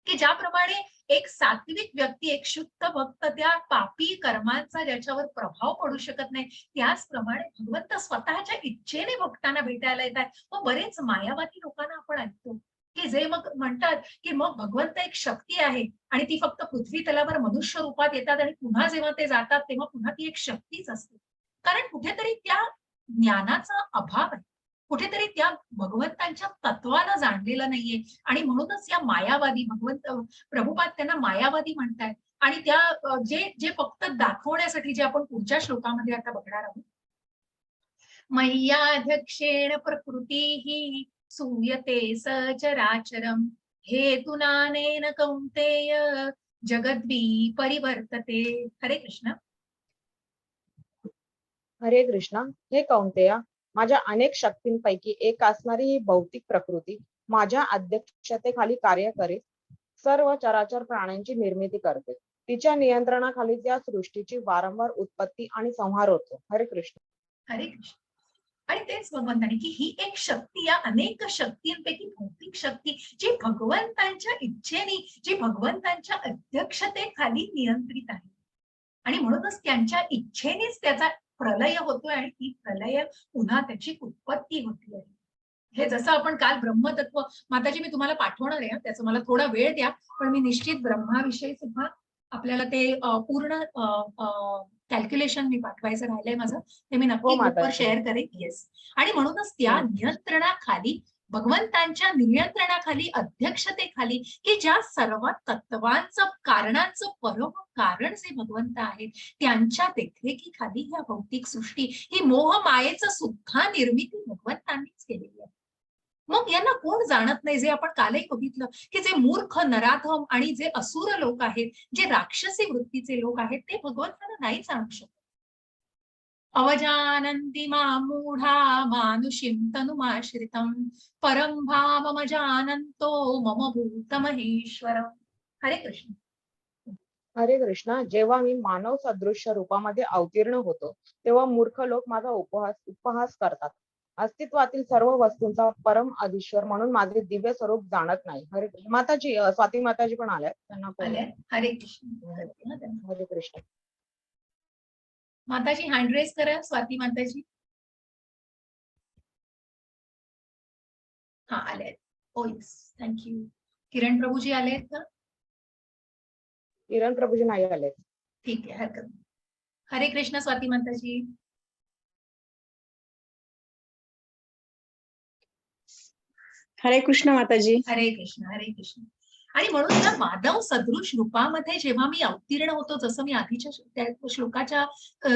की ज्याप्रमाणे एक सात्विक व्यक्ती, एक शुद्ध भक्त त्या पापी कर्मांचा ज्याच्यावर प्रभाव पडू शकत नाही, त्याचप्रमाणे भगवंत स्वतःच्या इच्छेने भक्तांना भेटायला येत आहे. मग बरेच मायावादी लोकांना आपण ऐकतो की जे मग म्हणतात की मग भगवंत एक शक्ती आहे आणि ती फक्त पृथ्वी तलावर मनुष्य रूपात येतात आणि पुन्हा जेव्हा ते जातात तेव्हा पुन्हा ती एक शक्तीच असते. कारण कुठेतरी त्या ज्ञानाचा अभाव आहे, कुठेतरी त्या भगवंतांच्या तत्वाला जाणलेलं नाहीये आणि म्हणूनच या मायावादी भगवंत प्रभुपाद त्यांना मायावादी म्हणतात आणि त्या जे जे फक्त दाखवण्यासाठी, जे आपण पुढच्या श्लोकामध्ये आता बघणार आहोत, मय्याध्यक्षेण प्रकृतीः सूयते सचराचरम् हेतुनानेन कौन्तेय जगद्वी परिवर्तते. हरे कृष्ण. हरे कृष्णा. हे कौंतेया, माझ्या अनेक शक्तींपैकी एक असणारी ही भौतिक प्रकृती माझ्या अध्यक्षतेखाली कार्य करीत सर्व चराचर प्राण्यांची निर्मिती करते. तिच्या नियंत्रणाखाली त्या सृष्टीची वारंवार उत्पत्ती आणि संहार होतो. हरे कृष्ण. हरे कृष्ण. आणि तेच भगवंतांनी की ही एक शक्ती, या अनेक शक्तींपैकी भौतिक शक्ती जी भगवंतांच्या इच्छेने, जी भगवंतांच्या अध्यक्षतेखाली नियंत्रित आहे आणि म्हणूनच त्यांच्या इच्छेनेच त्याचा प्रलय होतोय आणि ती प्रलय पुन्हा त्याची उत्पत्ती होती आहे. हे जसं आपण काल ब्रह्मतत्व, माताजी मी तुम्हाला पाठवणार आहे, त्याचा मला थोडा वेळ द्या, पण मी निश्चित ब्रह्माविषयी सुद्धा आपल्याला ते पूर्ण कॅल्क्युलेशन मी पाठवायचं राहिलंय माझं, ते मी नक्की ग्रुपवर माताजी. शेअर करेन. येस. आणि म्हणूनच त्या नियंत्रणाखाली, भगवंतांच्या नियंत्रणाखाली, अध्यक्षतेखाली, की ज्या सर्व तत्वांचं, कारणांचं परम कारण जे भगवंत आहेत त्यांच्या देखरेखीखाली ह्या भौतिक सृष्टी, ही मोह मायेचं सुद्धा निर्मिती भगवंतांनीच केलेली आहे. मग यांना कोण जाणत नाही, जे आपण कालही बघितलं की जे मूर्ख, नराधम आणि जे असुर लोक आहेत, जे राक्षसी वृत्तीचे लोक आहेत, ते भगवंतांना नाही जाणू शकत. अवजानन्ति मां मूढा मानुषीं तनुमाश्रितं परं भावमजानन्तो मम भूतमहेश्वरम्. हरे कृष्ण. हरे कृष्णा. जेव्हा मी मानव सदृश्य रूपामध्ये अवतीर्ण होतो तेव्हा मूर्ख लोक माझा उपहास करतात. अस्तित्वातील सर्व वस्तूंचा परम अधीश्वर म्हणून माझे दिव्य स्वरूप जाणत नाही. हरे कृष्ण. माताजी, स्वाती माताजी पण आल्या, त्यांना पण. आल्या. हरे कृष्ण. हरे कृष्ण. माताजी हँड रेज करा, स्वाती माताजी. हा आले. ओ येस, थँक्यू. किरण प्रभूजी आले आहेत का? किरण प्रभूजी नाही आले. ठीक आहे, हरकत नाही. हरे कृष्ण स्वाती माताजी. हरे कृष्ण माताजी. हरे कृष्ण. हरे कृष्ण. आणि म्हणून या माधव सदृश रूपामध्ये जेव्हा मी अवतीर्ण होतो, जसं मी आधीच्या त्या श्लोकाच्या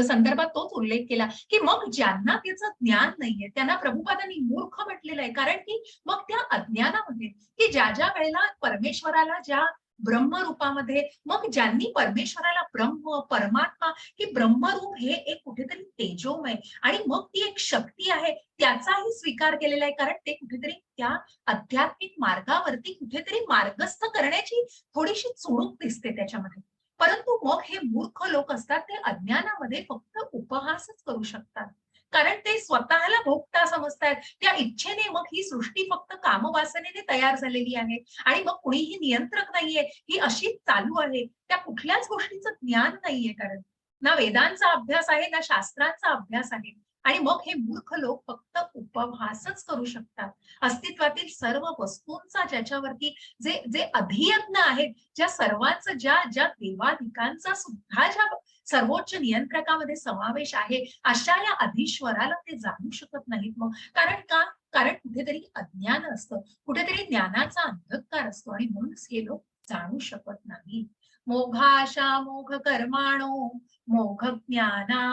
संदर्भात तोच उल्लेख केला की मग ज्यांना त्याचं ज्ञान नाहीये त्यांना प्रभुपादांनी मूर्ख म्हटलेलं आहे. कारण की मग त्या अज्ञानामध्ये, की ज्या ज्या वेळेला परमेश्वराला, ज्या ब्रह्मरूपामध्ये, मग ज्यांनी परमेश्वराला ब्रह्म, परमात्मा, की ब्रह्मरूप हे एक कुठेतरी तेजोमय आणि मग ती एक शक्ती आहे त्याचाही स्वीकार केलेला आहे. कारण ते कुठेतरी त्या आध्यात्मिक मार्गावरती कुठेतरी मार्गस्थ करण्याची थोडीशी चुणूक दिसते त्याच्यामध्ये. परंतु मग हे मूर्ख लोक असतात, ते अज्ञानामध्ये फक्त उपहासच करू शकतात. कारण ते स्वतःला भोगता समजतात. त्या इच्छेने मग ही सृष्टी फक्त कामवासनेने तयार झालेली आहे आणि मग कुणीही नियंत्रक नाहीये, ही अशीच चालू आहे. त्या कुठल्याच गोष्टीचं ज्ञान नाहीये, कारण ना वेदांचा अभ्यास आहे ना शास्त्रांचा अभ्यास आहे. आणि मग हे मूर्ख लोक फक्त उपहासच करू शकतात. अस्तित्वातील सर्व वस्तूंचा ज्याच्यावरती जे जे अधियज्ञ आहेत, ज्या सर्वांचं, ज्या ज्या देवाधिकांचा सुद्धा ज्या सर्वोच्च नियंत्रकामध्ये समावेश आहे, अशा या अधीश्वराला ते जाणू शकत नाहीत. मग कारण का? कारण कुठेतरी अज्ञान असतं, कुठेतरी ज्ञानाचा अंधकार असतो आणि म्हणूनच हे लोक जाणू शकत नाही. मोघाशा मोघ कर्माणो मोघ ज्ञाना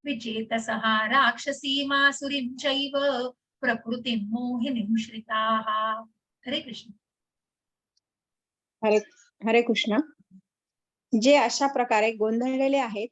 विचेतसहा राक्षसी मासुरीं चैव प्रकृतीं मोहिनीं श्रिताः. हरे कृष्ण. हरे हरे कृष्ण. जे अशा प्रकारे गोंधळलेले आहेत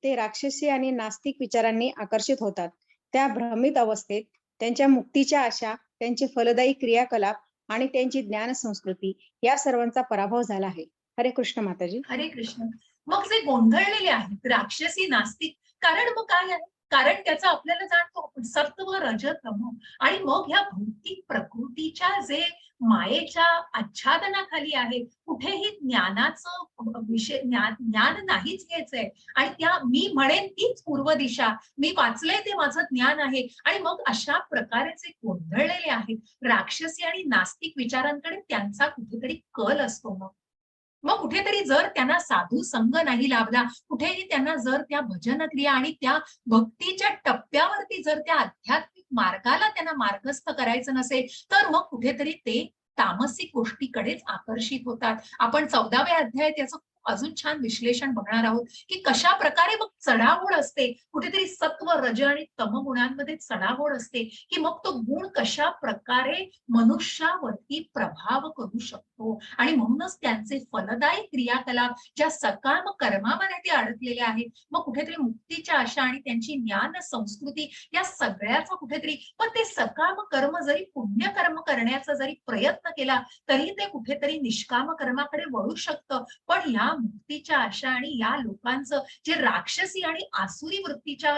ते राक्षसी आणि नास्तिक विचारांनी आकर्षित होतात. त्या भ्रमित अवस्थेत त्यांच्या मुक्तीच्या आशा, त्यांचे फलदायी क्रियाकलाप आणि त्यांची ज्ञान संस्कृती या सर्वांचा पराभव झाला आहे. हरे कृष्ण माताजी. हरे कृष्ण. मग जे गोंधळलेले आहेत राक्षसी नास्तिक, कारण मग काय आहे? कारण त्याचं आपल्याला जाणतो आपण सत्व रज तम, आणि मग ह्या भौतिक प्रकृतीच्या जे मायेच्या आच्छादनाखाली आहे, कुठेही ज्ञानाचं विषय ज्ञान नाहीच घ्यायचंय. आणि त्या मी म्हणेन तीच पूर्व दिशा, मी वाचलंय ते माझं ज्ञान आहे. आणि मग अशा प्रकारेचे गोंधळलेले आहेत राक्षसी आणि नास्तिक विचारांकडे त्यांचा कुठेतरी कल असतो. मग कुठेतरी जर त्यांना साधू संग नाही लाभला, कुठेही त्यांना जर त्या भजन क्रिया आणि त्या भक्तीच्या टप्प्यावरती जर त्या आध्यात्मिक मार्गाला त्यांना मार्गस्थ करायचं नसेल, तर मग कुठेतरी ते तामसिक गोष्टीकडेच आकर्षित होतात. आपण 14व्या अध्यायात याचं अजून छान विश्लेषण बघणार आहोत की कशा प्रकारे मग चढाओढ असते, कुठेतरी सत्व रज आणि तम गुणांमध्ये चढाओढ असते, की मग तो गुण कशा प्रकारे मनुष्यावरती प्रभाव करू शकतो. आणि म्हणूनच त्यांचे फलदायी क्रियाकलाप ज्या सकाम कर्मामध्ये ते अडकलेले आहेत, मग कुठेतरी मुक्तीच्या आशा आणि त्यांची ज्ञान संस्कृती या सगळ्याचा कुठेतरी, पण ते सकाम कर्म जरी पुण्य कर्म करण्याचा जरी प्रयत्न केला तरी ते कुठेतरी निष्काम कर्माकडे वळू शकतं. पण या मुक्तीच्या आशा आणि या लोकांचं जे राक्षसी आणि आसुरी वृत्तीच्या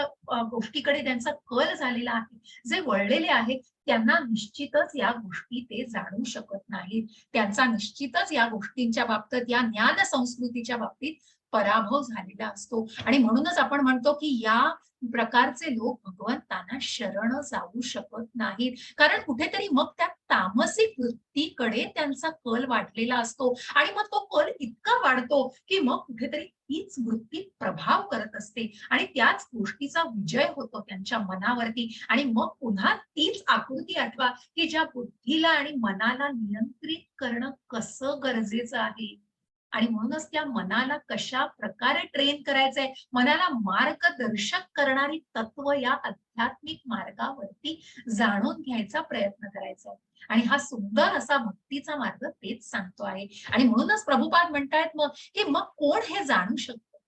गोष्टीकडे त्यांचा कल झालेला आहे, जे वळलेले आहेत, त्यांना निश्चितच या गोष्टी ते जाणू शकत नाहीत. त्यांचा निश्चितच या गोष्टींच्या बाबतीत, या ज्ञान संस्कृतीच्या बाबतीत पराभव झालेला असतो. आणि म्हणूनच आपण म्हणतो की या प्रकारचे लोक भगवंतांना शरण जाऊ शकत नाहीत, कारण कुठेतरी मग त्या तामसिक वृत्तीकडे त्यांचा कल वाढलेला असतो. आणि मग तो कल इतका वाढतो की मग कुठेतरी तीच वृत्ती प्रभाव करत असते आणि त्याच गोष्टीचा विजय होतो त्यांच्या मनावरती. आणि मग पुन्हा तीच आकृती आठवा की ज्या बुद्धीला आणि मनाला नियंत्रित करणं कसं गरजेचं आहे, आणि म्हणूनच त्या मनाला कशा प्रकारे ट्रेन करायचंय, मनाला मार्गदर्शक करणारी तत्व या आध्यात्मिक मार्गावरती जाणून घ्यायचा प्रयत्न करायचा. आणि हा सुंदर असा भक्तीचा मार्ग तेच सांगतो आहे. आणि म्हणूनच प्रभुपाद म्हणतायत मग की मग कोण हे जाणू शकतो,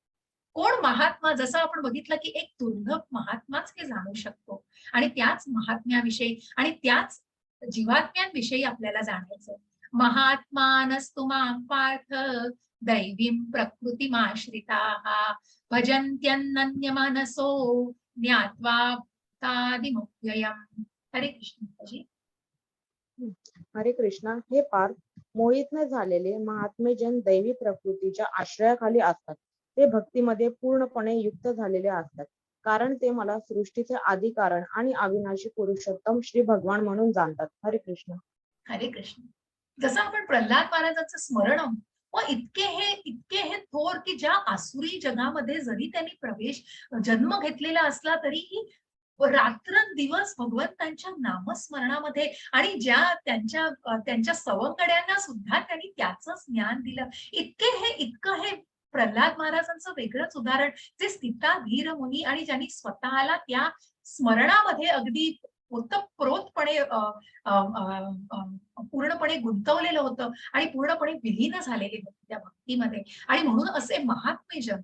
कोण महात्मा, जसं आपण बघितलं की एक दुर्लभ महात्माच हे जाणू शकतो. आणि त्याच महात्म्याविषयी आणि त्याच जीवात्म्यांविषयी आपल्याला जाणायचं. महात्मानस्तु मां पार्थ दैवीं प्रकृतिमाश्रिताः भजन्त्यनन्यमनसो ज्ञात्वा तादिमुक्त्ययम्. हरे कृष्ण जी. हरे कृष्णा. हे पार्थ, मोहित न झालेले महात्मे जन दैवी प्रकृतीच्या आश्रयाखाली असतात. ते भक्तीमध्ये पूर्णपणे युक्त झालेले असतात, कारण ते मला सृष्टीचे आदी कारण आणि अविनाशी पुरुषोत्तम श्री भगवान म्हणून जाणतात. हरे कृष्ण. हरे कृष्ण. जसं आपण प्रल्हाद महाराजांचं स्मरण व इतके हे थोर की ज्या आसुरी जगामध्ये जरी त्यांनी प्रवेश जन्म घेतलेला असला तरीही रात्रंदिवस भगवंतांच्या नामस्मरणामध्ये आणि ज्या त्यांच्या सवंगड्यांना सुद्धा त्यांनी त्याचंच ज्ञान दिलं. इतकं हे प्रल्हाद महाराजांचं वेगळंच उदाहरण, जे स्थिताधीर मुनी आणि ज्यांनी स्वतःला त्या स्मरणामध्ये अगदी ओतप्रोतपणे पूर्णपणे गुंतवलेलं होतं आणि पूर्णपणे विलीन झालेले होते त्या भक्तीमध्ये. आणि म्हणून असे महात्मेजन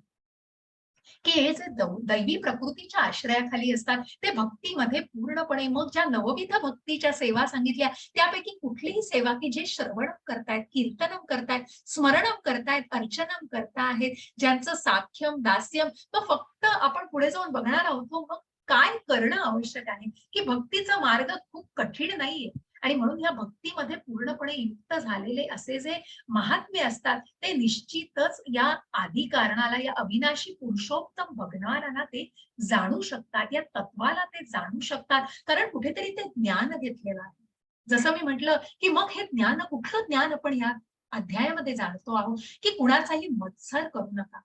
की हे जे दैवी प्रकृतीच्या आश्रयाखाली असतात, ते भक्तीमध्ये पूर्णपणे, मग ज्या नवविध भक्तीच्या सेवा सांगितल्या त्यापैकी कुठलीही सेवा की जे श्रवणम करतायत, कीर्तनम करतायत, स्मरणम करतायत, अर्चनम करतायत, ज्यांचं साख्यम दास्यम, तो फक्त आपण पुढे जाऊन बघणार आहोत. मग काय करणं आवश्यक आहे की भक्तीचा मार्ग खूप कठीण नाहीये. आणि म्हणून या भक्तीमध्ये पूर्णपणे युक्त झालेले असे जे महात्मे असतात, ते निश्चितच या आदी कारणाला, या अविनाशी पुरुषोत्तम भगवानाला ते जाणू शकतात, या तत्वाला ते जाणू शकतात, कारण कुठेतरी ते ज्ञान घेतलेलं आहे. जसं मी म्हटलं की मग हे ज्ञान, कुठलं ज्ञान आपण या अध्यायामध्ये जाणतो आहोत की कुणाचाही मत्सर करू नका.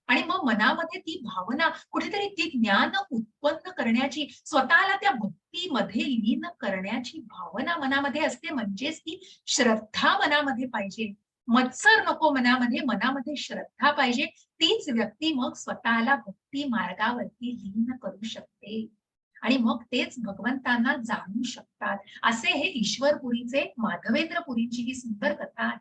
आणि मग मनामध्ये ती भावना, कुठेतरी ती ज्ञान उत्पन्न करण्याची, स्वतःला त्या भक्तीमध्ये लीन करण्याची भावना मनामध्ये असते, म्हणजेच ती श्रद्धा मनामध्ये पाहिजे. मत्सर नको मनामध्ये, मनामध्ये श्रद्धा पाहिजे. तीच व्यक्ती मग स्वतःला भक्ती मार्गावरती लीन करू शकते आणि मग तेच भगवंतांना जाणू शकतात. असे हे ईश्वरपुरीचे माधवेंद्रपुरींची ही सुंदर कथा आहे.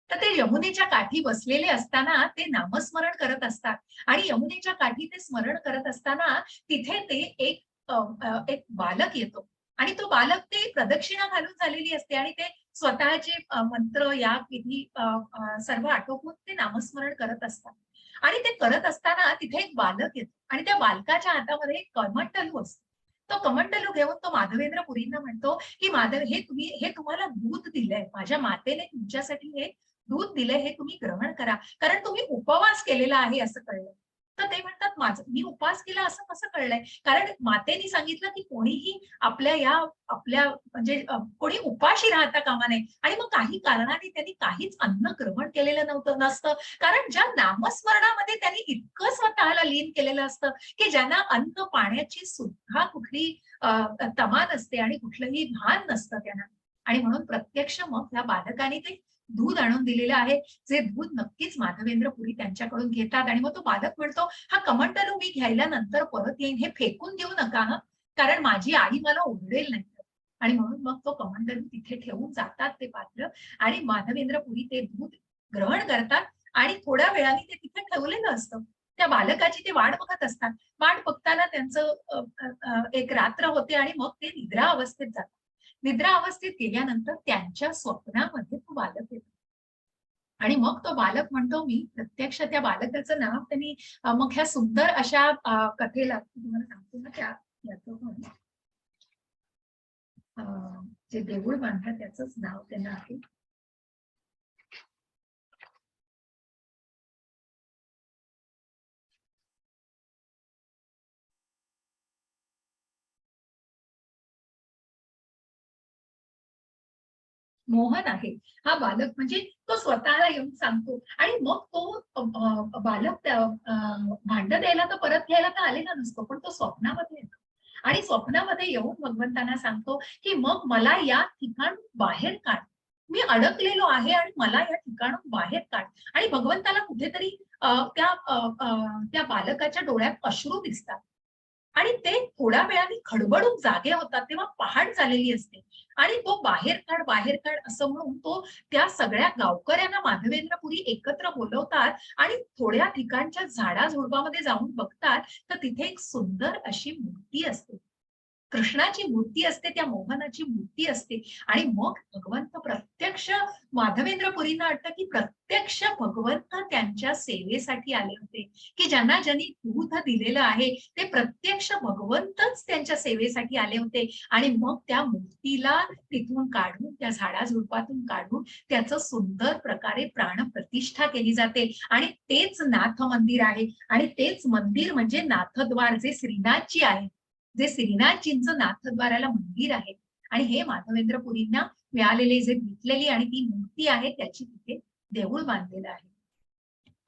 तर ते यमुनेच्या काठी बसलेले असताना ते नामस्मरण करत असतात आणि यमुनेच्या काठी ते स्मरण करत असताना तिथे ते एक बालक येतो आणि तो बालक ते प्रदक्षिणा घालून झालेली असते आणि ते स्वतःचे मंत्र या विधी सर्व आटोपून ते नामस्मरण करत असतात आणि ते करत असताना तिथे एक बालक येतो आणि त्या बालकाच्या हातामध्ये एक कमंडलू असतो. तो कमंडलू घेऊन तो माधवेंद्र पुरींना म्हणतो की माधव, हे तुम्हाला दूध दिलंय, माझ्या मातेने तुमच्यासाठी हे दूध दिलंय, हे तुम्ही ग्रहण करा, कारण तुम्ही उपवास केलेला आहे असं कळलं. तर ते म्हणतात, माझं मी उपवास केला असं कसं कळलंय? कारण मातेने सांगितलं की कोणीही आपल्या म्हणजे कोणी उपाशी राहता कामा नये. आणि मग काही कारणाने त्यांनी काहीच अन्न ग्रहण केलेलं नसतं, कारण ज्या नामस्मरणामध्ये त्यांनी इतकं स्वतःला लीन केलेलं असतं की ज्यांना अन्न पाण्याची सुद्धा कुठली तमा नसते आणि कुठलंही भान नसतं त्यांना. आणि म्हणून प्रत्यक्ष मग त्या बालकाने ते दूध आणून दिलेलं आहे, जे दूध नक्कीच माधवेंद्र पुरी त्यांच्याकडून घेतात. आणि मग तो बालक म्हणतो, हा कमंडलू मी घ्यायला नंतर परत येईन, हे फेकून देऊ नका हं, कारण माझी आई मला ओरडेल नाही. आणि म्हणून मग तो कमंडलू तिथे ठेवून जातात ते पात्र आणि माधवेंद्र पुरी ते दूध ग्रहण करतात आणि थोड्या वेळाने ते तिथे ठेवलेलं असतं. त्या बालकाची ते वाट बघत असतात. वाट बघताना त्यांचं एक रात्र होते आणि मग ते निद्रा अवस्थेत जातात. निद्रा अवस्थेत गेल्यानंतर त्यांच्या स्वप्नामध्ये तो बालक येतो आणि मग तो बालक म्हणतो, मी प्रत्यक्ष त्या बालकाचं नाव त्यांनी मग ह्या सुंदर अशा कथेला तुम्हाला सांगतो ना, त्या याचं पण जे देऊळ बांधतात त्याचंच नाव त्यांना आहे. मोहन आहे हा बालक. म्हणजे तो स्वतःला येऊन सांगतो आणि मग तो बालक भांड द्यायला तर परत घ्यायला तर आलेला नसतो, पण तो स्वप्नामध्ये येतो आणि स्वप्नामध्ये येऊन भगवंतांना सांगतो की मग मला या ठिकाण बाहेर काढ, मी अडकलेलो आहे आणि मला या ठिकाणून बाहेर काढ. आणि भगवंताला कुठेतरी त्या बालकाच्या डोळ्यात अश्रू दिसतात आणि ते थोड्या वेळाने खडबडून जागे होतात, तेव्हा पहाट झालेली असते आणि तो बाहेर काढ, बाहेर काढ असं म्हणून तो त्या सगळ्या गावकऱ्यांना माधवेंद्रपुरी एकत्र बोलवतात आणि थोड्या ठिकाणच्या झाडाझुडपामध्ये जाऊन बघतात तर तिथे एक सुंदर अशी मूर्ती असते, कृष्णाची मूर्ती असते, त्या मोहनाची मूर्ती असते. आणि मग भगवंत प्रत्यक्ष माधवेंद्रपुरींना वाटतं की प्रत्यक्ष भगवंत त्यांच्या सेवेसाठी आले होते, की ज्यांना ज्यांनी दूध दिलेलं आहे ते प्रत्यक्ष भगवंतच त्यांच्या सेवेसाठी आले होते. आणि मग त्या मूर्तीला तिथून काढून, त्या झाडाझुडपातून काढून त्याचं सुंदर प्रकारे प्राणप्रतिष्ठा केली जाते आणि तेच नाथ मंदिर आहे. आणि तेच मंदिर म्हणजे नाथद्वार, जे श्रीनाथजी आहे, जे श्रीनाथजींचं नाथद्वाराला मंदिर आहे. आणि हे माधवेंद्रपुरींना मिळालेले जे भेटलेली आणि ती मूर्ती आहे त्याची तिथे देऊळ बांधलेलं आहे.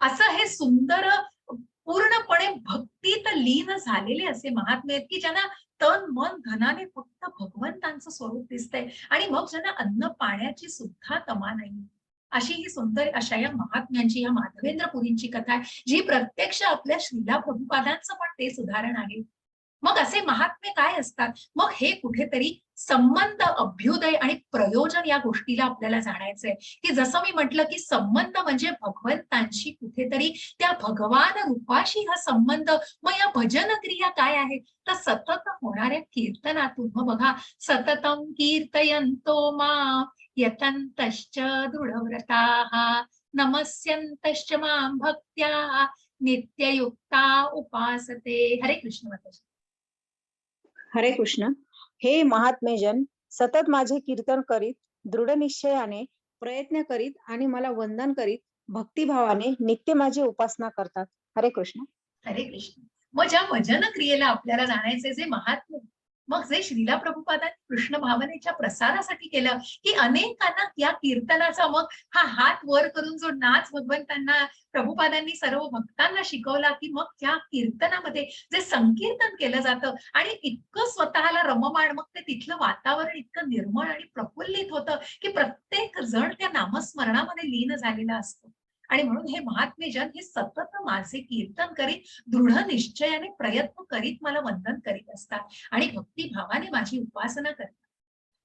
असं हे सुंदर पूर्णपणे भक्तीत लीन झालेले असे महात्मे आहेत की ज्यांना तन मन धनाने फक्त भगवंतांचं स्वरूप दिसतंय आणि मग ज्यांना अन्न पाण्याची सुद्धा तमा नाही. अशी ही सुंदर अशा या महात्म्यांची, या माधवेंद्रपुरींची कथा आहे, जी प्रत्यक्ष आपल्या श्रीला प्रभुपादांचं पण तेच उदाहरण आहे. मग असे महात्मे काय असतात? मग हे कुठेतरी संबंध, अभ्युदय आणि प्रयोजन या गोष्टीला आपल्याला जाणायचंय, की जसं मी म्हटलं की संबंध म्हणजे भगवंतांशी कुठेतरी त्या भगवान रूपाशी हा संबंध. मग या भजन क्रिया काय आहे? तर सतत होणाऱ्या कीर्तनातून. मग बघा, सततम कीर्तयन्तो मां यतन्तश्च दृढव्रताः नमस्यन्तश्च मां भक्त्या नित्ययुक्ता उपासते. हरे कृष्ण माताजी. हरे कृष्ण. हे महात्मेजन सतत माझे कीर्तन करीत, दृढ निश्चयाने प्रयत्न करीत आणि मला वंदन करीत भक्तिभावाने नित्य माझी उपासना करतात. हरे कृष्ण. हरे कृष्ण. मग ज्या भजन क्रियेला आपल्याला जाणायचे जे महात्मे, मग जे श्रीला प्रभुपादांनी कृष्ण भावनेच्या प्रसारासाठी केलं, की अनेकांना या कीर्तनाचा मग हा हात वर करून जो नाच भगवंतांना प्रभुपादांनी सर्व भक्तांना शिकवला, की मग त्या कीर्तनामध्ये जे संकीर्तन केलं जातं आणि इतकं स्वतःला रममाण, मग ते तिथलं वातावरण इतकं निर्मळ आणि प्रफुल्लित होतं, की प्रत्येक जण त्या नामस्मरणामध्ये लीन झालेला असतो. आणि म्हणून हे महात्मेजन हे सतत माझे कीर्तन करीत दृढ निश्चयाने प्रयत्न करीत मला वंदन करीत असतात आणि भक्तिभावाने माझी उपासना करतात.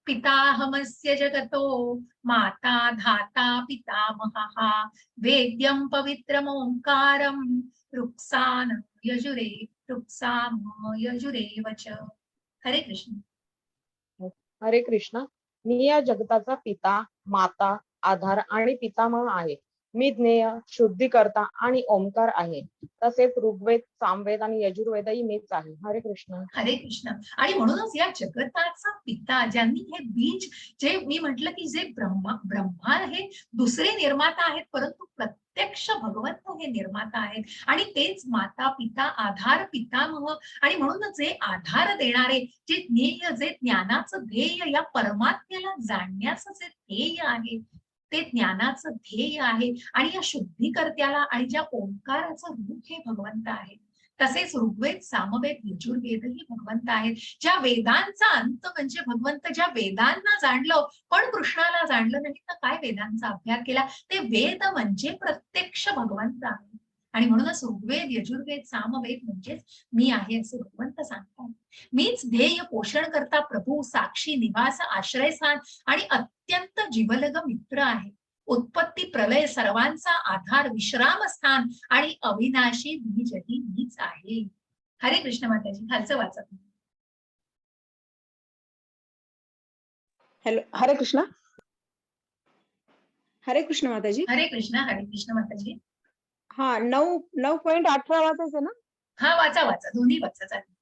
पिताहमस्य जगतो माता धाता पितामहः वेद्यं पवित्रम ओंकारं रुक्सान यजुरे रुक्साम यजुरेवच. हरे कृष्ण. हरे कृष्ण. मी या जगताचा पिता, माता, आधार आणि पितामह आहे. मी ज्ञेय, शुद्धीकर्ता आणि ओंकार आहे. तसेच ऋग्वेद, सामवेद आणि यजुर्वेदही मीच आहे. हरे कृष्ण. हरे कृष्ण. आणि म्हणूनच या जगताचा पिता, ज्यांनी हे बीज, जे मी म्हटलं की जे ब्रह्मा हे दुसरे निर्माता आहेत, परंतु प्रत्यक्ष भगवंत हे निर्माता आहेत आणि तेच माता, पिता, आधार, पितामह. आणि म्हणूनच जे आधार देणारे, जे ज्ञेय, जे ज्ञानाचं ध्येय, या परमात्म्याला जाणण्याचं जे ध्येय आहे, ते ज्ञानाचं ध्येय आहे. आणि या शुद्धीकर्त्याला आणि ज्या ओंकाराचं रूप हे भगवंत आहे. तसेच ऋग्वेद, सामवेद, यजुर्वेदही भगवंत आहेत. ज्या वेदांचा अंत म्हणजे भगवंत, ज्या वेदांना जाणलं पण कृष्णाला जाणलं नाही, तर काय वेदांचा अभ्यास केला? ते वेद म्हणजे प्रत्यक्ष भगवंत आहे. आणि म्हणूनच ऋग्वेद, यजुर्वेद, सामवेद म्हणजेच मी आहे असे भगवंत सांगतात. मीच ध्येय, पोषण करता प्रभू, साक्षी, निवास, आश्रयस्थान आणि अत्यंत जीवलग मित्र आहे. उत्पत्ती, प्रलय, सर्वांचा आधार, विश्रामस्थान आणि अविनाशी बीजही मीच आहे. हरे कृष्ण माताजी. खालचं वाचा. हॅलो, हरे कृष्ण. हरे कृष्ण माताजी. हरे कृष्ण माताजी. हा, 9.18 वाचायचं ना? हा, वाचा वाचा, दोन्ही वाचा, चालेल.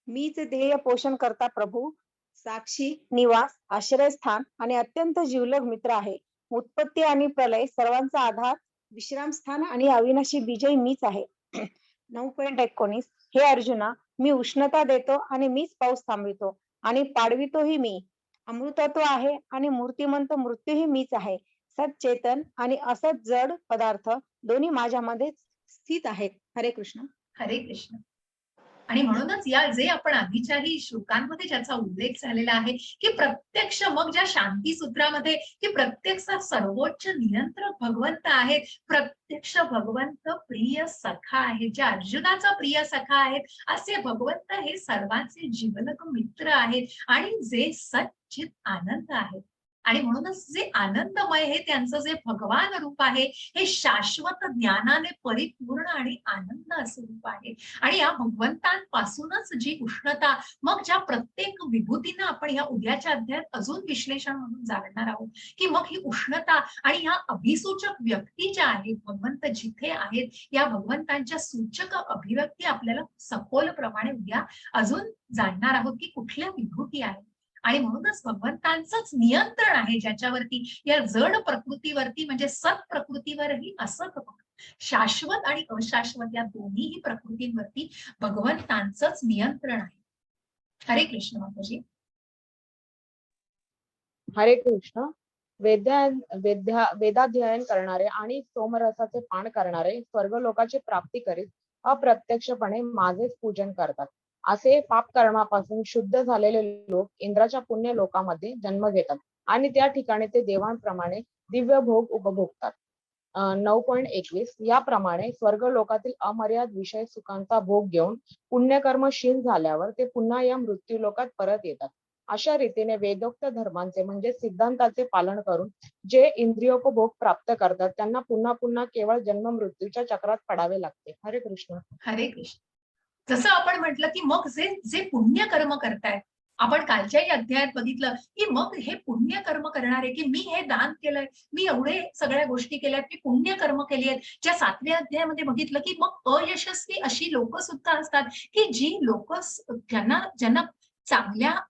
मीच ध्येय पोषण करता प्रभू, साक्षी, निवास, आश्रयस्थान आणि अत्यंत जीवलग मित्र आहे. उत्पत्ती आणि प्रलय, सर्वांचा आधार, विश्रामस्थान आणि अविनाशी बीजही मीच आहे. 9.19 हे अर्जुना, मी उष्णता देतो आणि मीच पाऊस थांबवितो आणि पाडवितोही मी. अमृतत्व आहे आणि मूर्तिमंत मृत्यूही मीच आहे. सच्चेतन आणि असत जड पदार्थ दोन्ही माझ्यामध्ये स्थित आहेत. हरे कृष्ण. हरे कृष्ण. आणि म्हणूनच या जे आपण आधीच्याही श्लोकांमध्ये ज्याचा उल्लेख झालेला आहे, की प्रत्यक्ष मग ज्या शांती सूत्रामध्ये, की प्रत्यक्ष सर्वोच्च नियंत्रक भगवंत आहेत, प्रत्यक्ष भगवंत प्रिय सखा आहेत, ज्या अर्जुनाचा प्रिय सखा आहेत, असे भगवंत हे सर्वांचे जीवलग मित्र आहेत आणि जे सच्चित आनंद आहेत. आणि म्हणूनच जे आनंदमय हे त्यांचं जे भगवान रूप आहे, हे शाश्वत ज्ञानाने परिपूर्ण आणि आनंद असं रूप आहे. आणि या भगवंतांपासूनच जी उष्णता, मग ज्या प्रत्येक विभूतीनं आपण या उद्याच्या अध्यायात अजून विश्लेषण म्हणून जाणणार आहोत, की मग ही उष्णता आणि ह्या अभिसूचक व्यक्ती ज्या आहेत, भगवंत जिथे आहेत, या भगवंतांच्या सूचक अभिव्यक्ती आपल्याला सखोल प्रमाणे उद्या अजून जाणणार आहोत, की कुठल्या विभूती आहेत. आणि म्हणूनच भगवंतांचंच नियंत्रण आहे ज्याच्यावरती, या जड प्रकृतीवरती म्हणजे सत प्रकृतीवरही असत, शाश्वत आणि अशाश्वत या दोन्हीही प्रकृतींवरती भगवंतांचंच नियंत्रण आहे. हरे कृष्ण माताजी. हरे कृष्ण. वेदाध्ययन करणारे आणि सोमरसाचे पान करणारे स्वर्गलोकाची प्राप्ती करीत अप्रत्यक्षपणे माझेच पूजन करतात. असे पाप कर्मापासून शुद्ध झालेले लोक इंद्राच्या पुण्य लोकामध्ये जन्म घेतात आणि त्या ठिकाणी ते देवांप्रमाणे दिव्य भोग उपभोगतात. 9.21 याप्रमाणे स्वर्ग लोकातील अमर्याद विषय सुखांचा भोग घेऊन पुण्यकर्मशील झाल्यावर ते पुन्हा या मृत्यू लोकात परत येतात. अशा रीतीने वेदोक्त धर्मांचे म्हणजे सिद्धांताचे पालन करून जे इंद्रियोपभोग प्राप्त करतात त्यांना पुन्हा पुन्हा केवळ जन्म मृत्यूच्या चक्रात पडावे लागते. हरे कृष्ण. हरे कृष्ण. जसं आपण म्हटलं, की मग जे जे पुण्य कर्म करतायत, आपण कालच्याही अध्यायात बघितलं, की मग हे पुण्य कर्म करणारे, की मी हे दान केलंय, मी एवढे सगळ्या गोष्टी केल्यात, मी पुण्य कर्म केली आहेत. ज्या 7व्या अध्यायामध्ये बघितलं, की मग अयशस्वी अशी लोक सुद्धा असतात, की जी लोक ज्यांना चांगल्या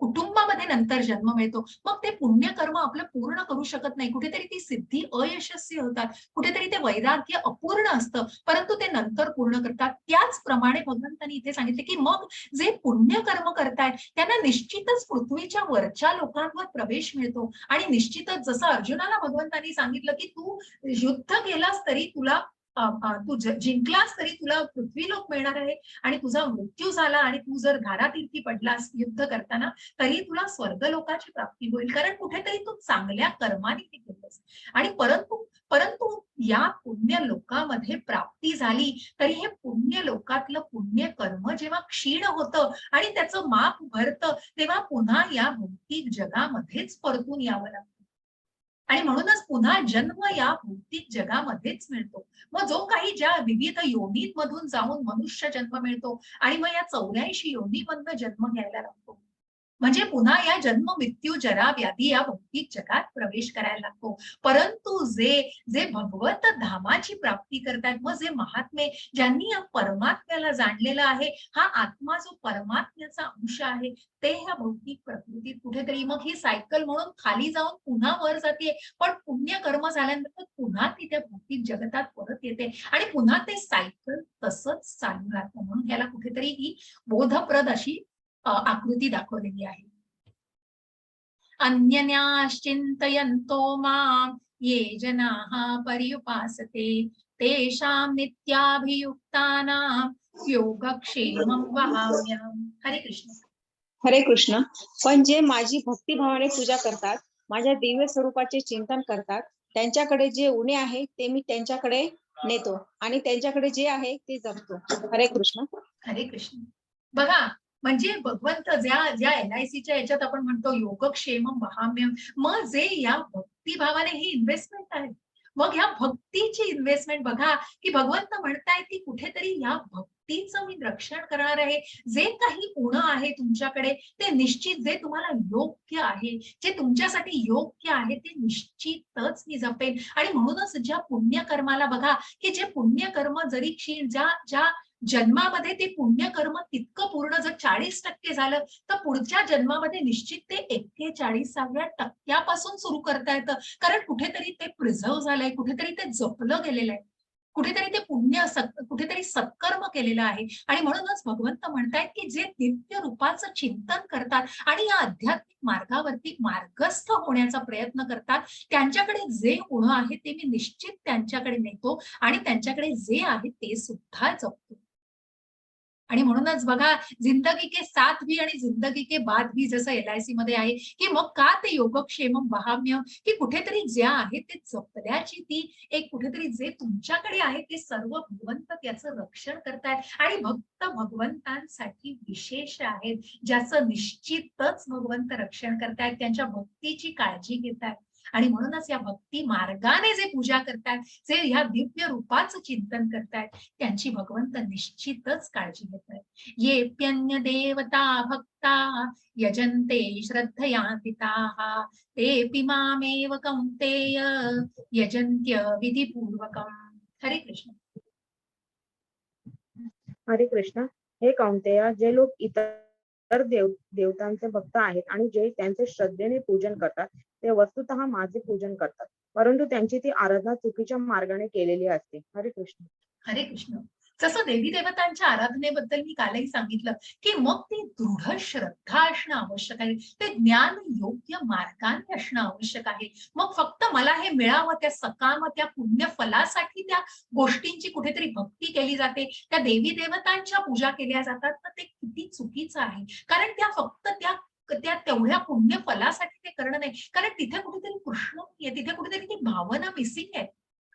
कुटुंबामध्ये नंतर जन्म मिळतो, मग ते पुण्यकर्म आपलं पूर्ण करू शकत नाही. कुठेतरी ती सिद्धी अयशस्वी होतात. कुठेतरी ते वैराग्य अपूर्ण असतं, परंतु ते नंतर पूर्ण करतात. त्याचप्रमाणे भगवंतांनी इथे सांगितले, की मग जे पुण्यकर्म करतायत त्यांना निश्चितच पृथ्वीच्या वरच्या लोकांवर प्रवेश मिळतो आणि निश्चितच जसं अर्जुनाला भगवंतांनी सांगितलं, की तू युद्ध केलास तरी तुला तू जिंकलास तरी तुला पृथ्वीलोक मिळणार आहे आणि तुझा मृत्यू झाला आणि तू जर धारातीर्थी पडलास युद्ध करताना तरी तुला स्वर्गलोकाची प्राप्ती होईल, कारण कुठेतरी तू चांगल्या कर्माने ते केलंस. आणि परंतु परंतु या पुण्य लोकामध्ये प्राप्ती झाली तरी हे पुण्य लोकातलं पुण्य कर्म जेव्हा क्षीण होतं आणि त्याचं माप भरतं तेव्हा पुन्हा या भौतिक जगामध्येच परतून यावं लागतं आणि म्हणूनच पुन्हा जन्म या भौतिक जगामध्येच मिळतो. मग जो काही ज्या विविध योनींमधून जाऊन मनुष्य जन्म मिळतो आणि मग या 84 योनीमधनं जन्म घ्यायला लागतो, म्हणजे पुन्हा या जन्म मृत्यू जरा व्याधी या भौतिक जगात प्रवेश करायला लागतो. परंतु जे जे भगवत धामाची प्राप्ती करतात, मग जे महात्मे ज्यांनी या परमात्म्याला जाणलेलं आहे, हा आत्मा जो परमात्म्याचा अंश आहे, ते ह्या भौतिक प्रकृतीत कुठेतरी मग ही सायकल म्हणून खाली जाऊन पुन्हा वर जाते, पण पुण्य कर्म झाल्यानंतर पुन्हा ती त्या भौतिक जगतात परत येते आणि पुन्हा ते सायकल तसंच चालू राहतं. म्हणून याला कुठेतरी ही बोधप्रद अशी आकृती दाखवलेली आहे. अन्यन्याश्चिन्तयन्तो मां ये जनाः पर्युपासते तेषां नित्याभियुक्तानां योगक्षेमं वहाम्यहम्. हरे कृष्ण. हरे कृष्ण. पण जे माझी भक्तिभावाने पूजा करतात, माझ्या दिव्य स्वरूपाचे चिंतन करतात, त्यांच्याकडे जे उणे आहे ते मी त्यांच्याकडे नेतो आणि त्यांच्याकडे जे आहे ते जपतो. हरे कृष्ण. हरे कृष्ण. बघा, म्हणजे भगवंत ज्या ज्या LICच्या याच्यात आपण म्हणतो योगक्षेमम वहाम्यम, मग जे या भक्तिभावाने ही इन्व्हेस्टमेंट आहे, मग ह्या भक्तीची इन्व्हेस्टमेंट बघा, की भगवंत म्हणतायत की कुठेतरी या भक्तीचं मी रक्षण करणार आहे. जे काही उणं आहे तुमच्याकडे ते निश्चित जे तुम्हाला योग्य आहे, जे तुमच्यासाठी योग्य आहे ते निश्चितच मी जपेन. आणि म्हणूनच ज्या पुण्यकर्माला बघा, की जे पुण्यकर्म जरी क्षीण ज्या ज्या जन्मामध्ये ते पुण्यकर्म तितकं पूर्ण जर 40% झालं तर पुढच्या जन्मामध्ये निश्चित ते 41व्या टक्क्यापासून सुरू करता येतं, कारण कुठेतरी ते प्रिझर्व झालंय, कुठेतरी ते जपलं गेलेलं आहे, कुठेतरी ते कुठेतरी सत्कर्म केलेलं आहे. आणि म्हणूनच भगवंत म्हणतायत की जे दिव्य रूपाचं चिंतन करतात आणि या आध्यात्मिक मार्गावरती मार्गस्थ होण्याचा प्रयत्न करतात, त्यांच्याकडे जे उणं आहे ते मी निश्चित त्यांच्याकडे नेतो आणि त्यांच्याकडे जे आहे ते सुद्धा जपतो. आणि म्हणूनच बघा, जिंदगी के साथ भी आणि जिंदगी के बाद भी जसं LIC मध्ये आहे, की मग का ते योगक्षेमम वहाम्य, की कुठेतरी ज्या आहे ते जपल्याची ती एक कुठेतरी जे तुमच्याकडे आहे ते सर्व भगवंत त्याचं रक्षण करतायत आणि भक्त भगवंतांसाठी विशेष आहेत, ज्याचं निश्चितच भगवंत रक्षण करतायत, त्यांच्या भक्तीची काळजी घेतायत. आणि म्हणूनच या भक्ती मार्गाने जे पूजा करतायत, जे ह्या दिव्य रूपाचं चिंतन करतायत, त्यांची भगवंत निश्चितच काळजी घेतायत. येऽप्यन्य देवता भक्ता यजन्ते श्रद्धयान्विताः तेऽपि मामेव कौन्तेय यजन्त्य विधिपूर्वकम्. हरे कृष्ण. हरे कृष्ण. हे कौंतेय, जे लोक इतर देवतांचे भक्त आहेत आणि जे त्यांचे श्रद्धेने पूजन करतात ते वस्तुतः माझे पूजन करतात, परंतु त्यांची ती आराधना चुकीच्या मार्गाने केलेली असते. हरे कृष्ण. हरे कृष्ण. जसं देवी देवतांच्या आराधनेबद्दल मी कालही सांगितलं, की मग ती दृढ श्रद्धा असणं आवश्यक आहे, ते ज्ञान योग्य मार्गाने असणं आवश्यक आहे. मग फक्त मला हे मिळावं त्या सकाम त्या पुण्य फलासाठी त्या गोष्टींची कुठेतरी भक्ती केली जाते, त्या देवी देवतांच्या पूजा केल्या जातात, तर ते किती चुकीचं आहे. कारण त्या फक्त त्या त्या तेवढ्या पुण्य फलासाठी ते करणं नाही, कारण तिथे कुठेतरी कृष्ण नाहीये, तिथे कुठेतरी ती भावना मिसिंग आहे.